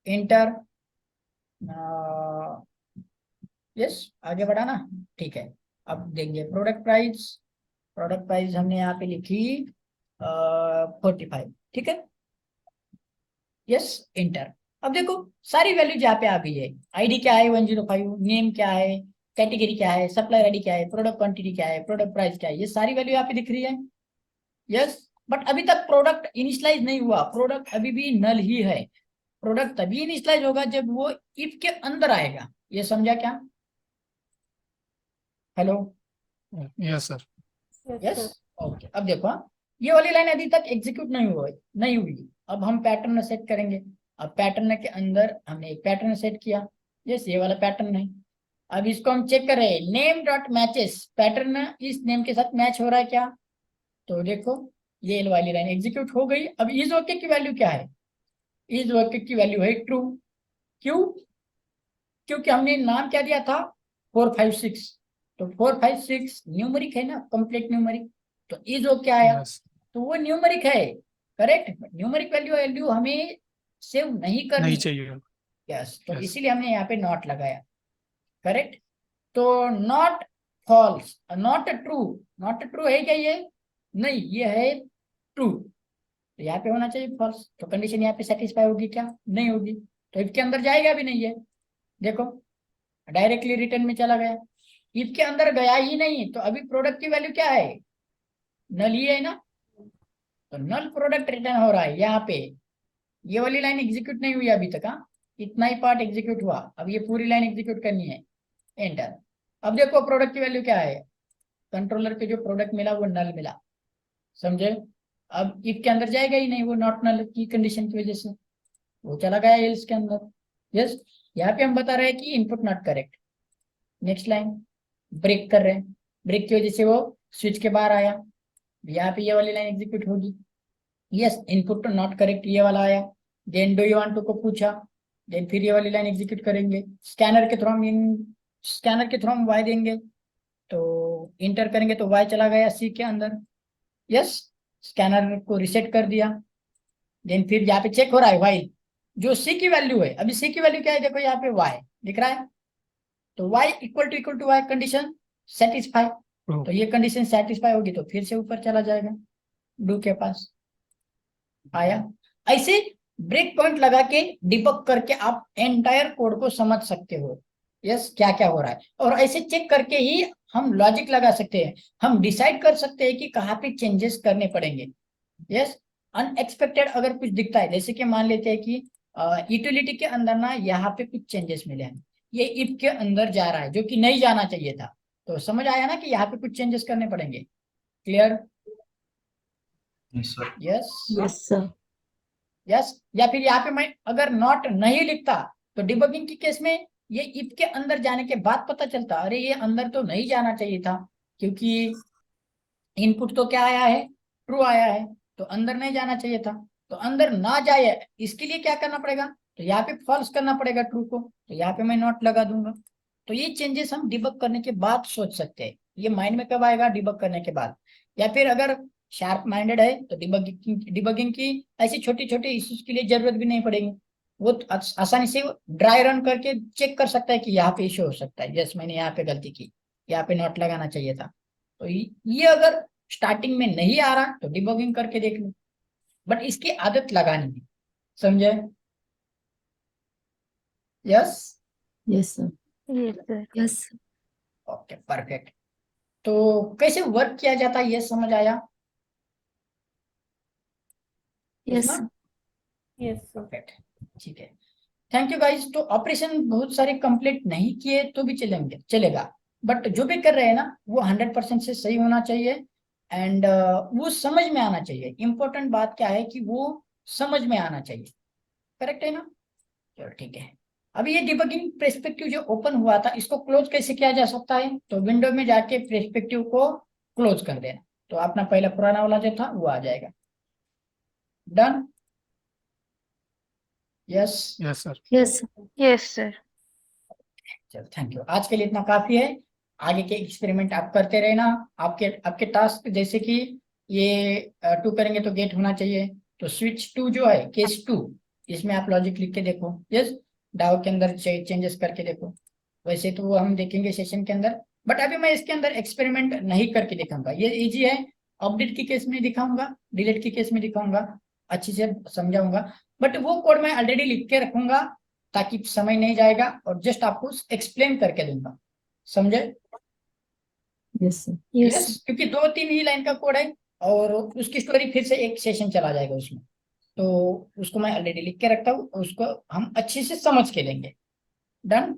inter, yes आगे बढ़ा ना, ठीक है। अब देंगे प्रोडक्ट प्राइस, प्रोडक्ट प्राइस हमने यहाँ पे लिखी 45, ठीक है, यस इंटर। अब देखो सारी वैल्यू जहाँ पे आ गई है, आईडी क्या है 105, नेम क्या है, कैटेगरी क्या है, सप्लायर आईडी क्या है, प्रोडक्ट क्वांटिटी क्या है, प्रोडक्ट प्राइस क्या है, ये सारी वैल्यू यहाँ पे दिख रही है, यस। बट अभी तक प्रोडक्ट इनिशियलाइज नहीं हुआ, प्रोडक्ट अभी भी नल ही है। प्रोडक्ट तभी इनिशियलाइज होगा जब वो इफ के अंदर आएगा, ये समझा क्या, hello, yes sir. Yes okay. अब देखो ये वाली लाइन अभी तक एग्जीक्यूट नहीं हुई। अब हम पैटर्न सेट करेंगे। अब पैटर्न के अंदर हमने एक पैटर्न सेट किया, यस ये वाला पैटर्न है। अब इसको हम चेक कर रहे हैं, नेम डॉट मैचेस, पैटर्न इस नेम के साथ मैच हो रहा है क्या, तो देखो ये वाली लाइन एग्जीक्यूट हो गई। अब इज ओके की वैल्यू क्या है, इज ओके की वैल्यू है ट्रू, क्यों, क्योंकि हमने नाम क्या दिया था 456, तो 456 न्यूमेरिक है ना, कंप्लीट न्यूमेरिक, तो इज ओके आया, तो वो न्यूमेरिक है, करेक्ट। न्यूमेरिक वैल्यू हमें सेव नहीं करनी, नहीं चाहिए। यस, तो Yes. इसीलिए हमने यहाँ पे नॉट लगाया, करेक्ट। तो not false, not true, not true है क्या ये, नहीं ये है ट्रू, तो यहाँ पे होना चाहिए फॉल्स। तो कंडीशन यहाँ पे सेटिस्फाई होगी क्या, नहीं होगी, तो इफ के अंदर जाएगा भी नहीं है, देखो डायरेक्टली रिटर्न में चला गया, इफ के अंदर गया ही नहीं, तो अभी प्रोडक्ट की वैल्यू क्या है, नल ही है ना, तो नल प्रोडक्ट रिटर्न हो रहा है यहाँ पे। ये वाली लाइन एग्जीक्यूट नहीं हुई अभी तक, हाँ इतना ही पार्ट एग्जीक्यूट हुआ, अब ये पूरी लाइन एग्जीक्यूट करनी है, एंटर। अब देखो प्रोडक्ट की वैल्यू क्या है, कंट्रोलर पे जो प्रोडक्ट मिला वो नल मिला, समझे। अब इफ के अंदर जाएगा ही नहीं, वो नॉट नल की कंडीशन की वजह से वो चला गया एल्स के अंदर, यस। यहाँ पे हम बता रहे हैं कि input not correct. Next line break कर रहे हैं, ब्रेक की वजह से वो स्विच के बाहर आया, यहाँ पे ये वाली लाइन एग्जीक्यूट होगी, यस इनपुट नॉट करेक्ट ये वाला आया। Then do you want to को पूछा, देन फिर ये वाली लाइन एग्जीक्यूट करेंगे, स्कैनर के थ्रू हम वाई देंगे, तो इंटर करेंगे तो वाई चला गया सी के अंदर, यस स्कैनर को रिसेट कर दिया। देन फिर यहाँ पे चेक हो रहा है वाई, जो सी की वैल्यू है, अभी सी की वैल्यू क्या है, देखो यहाँ पे वाई दिख रहा है, तो y equal to Y condition satisfy, तो ये कंडीशन सेटिस्फाई होगी तो फिर से ऊपर चला जाएगा, डू के पास आया। ऐसे ब्रेक पॉइंट लगा के डिबग करके आप एंटायर कोड को समझ सकते हो, यस क्या क्या हो रहा है, और ऐसे चेक करके ही हम लॉजिक लगा सकते हैं, हम डिसाइड कर सकते हैं कि कहाँ पे चेंजेस करने पड़ेंगे। यस, अनएक्सपेक्टेड अगर कुछ दिखता है, जैसे कि मान लेते हैं कि यूटिलिटी के अंदर ना यहाँ पे कुछ चेंजेस मिले हैं, ये इफ के अंदर जा रहा है जो कि नहीं जाना चाहिए था, तो समझ आया ना कि यहाँ पे कुछ चेंजेस करने पड़ेंगे। Clear? Yes sir. Yes yes sir. Yes. या फिर यहाँ पे मैं अगर नॉट नहीं लिखता तो डिबगिंग की केस में ये इफ के अंदर जाने के बाद पता चलता, अरे ये अंदर तो नहीं जाना चाहिए था, क्योंकि इनपुट तो क्या आया है, ट्रू आया है, तो अंदर नहीं जाना चाहिए था। तो अंदर ना जाए इसके लिए क्या करना पड़ेगा, तो यहाँ पे फॉल्स करना पड़ेगा ट्रू को, तो यहाँ पे मैं नॉट लगा दूंगा। तो ये चेंजेस हम डिबग करने के बाद सोच सकते हैं। ये माइंड में कब आएगा, डिबग करने के बाद। या फिर अगर शार्प माइंडेड है तो डिबगिंग की ऐसी छोटी छोटी इश्यूज के लिए जरूरत भी नहीं पड़ेगी, वो तो आसानी से ड्राई रन करके चेक कर सकता है कि यहाँ पे इश्यू हो सकता है, यस मैंने यहाँ पे गलती की, यहाँ पे नॉट लगाना चाहिए था। तो ये अगर स्टार्टिंग में नहीं आ रहा तो डिबगिंग करके देख लो, बट इसकी आदत लगानी है। समझे? Yes yes sir. Yes, sir. Yes. Okay perfect. तो कैसे वर्क किया जाता है ये समझ आया? यस। Yes, sir. परफेक्ट, ठीक है। Thank you guys. तो ऑपरेशन बहुत सारे कंप्लीट नहीं किए तो भी चलेगा, बट जो भी कर रहे हैं ना वो 100% से सही होना चाहिए, एंड वो समझ में आना चाहिए। इंपॉर्टेंट बात क्या है कि वो समझ में आना चाहिए। करेक्ट है ना? चलो ठीक है। अभी ये डिबगिंग पर्सपेक्टिव जो ओपन हुआ था इसको क्लोज कैसे किया जा सकता है, तो विंडो में जाके पर्सपेक्टिव को क्लोज कर देना, तो अपना पहला पुराना वाला जो था वो आ जाएगा। Done? Yes yes sir. Yes. Yes, sir. चलो थैंक यू। आज के लिए इतना काफी है। आगे के एक्सपेरिमेंट आप करते रहना। आपके आपके टास्क जैसे कि ये टू करेंगे तो गेट होना चाहिए, तो स्विच टू जो है केस टू, इसमें आप लॉजिक लिख के देखो। यस, डाउ के अंदर चेंजेस करके देखो। वैसे तो वो हम देखेंगे सेशन के अंदर, बट अभी मैं इसके अंदर एक्सपेरिमेंट नहीं करके दिखाऊंगा। ये इजी है, अपडेट की केस में दिखाऊंगा, डिलीट की केस में दिखाऊंगा, अच्छी से समझाऊंगा, बट वो कोड मैं ऑलरेडी लिख के रखूंगा ताकि समय नहीं जाएगा, और जस्ट आपको एक्सप्लेन करके दूंगा। समझे? Yes sir. यस, क्योंकि 2-3 ही लाइन का कोड है और उसकी स्टोरी फिर से एक सेशन चला जाएगा उसमें, तो उसको मैं ऑलरेडी लिख के रखता हूँ, उसको हम अच्छे से समझ के लेंगे। डन?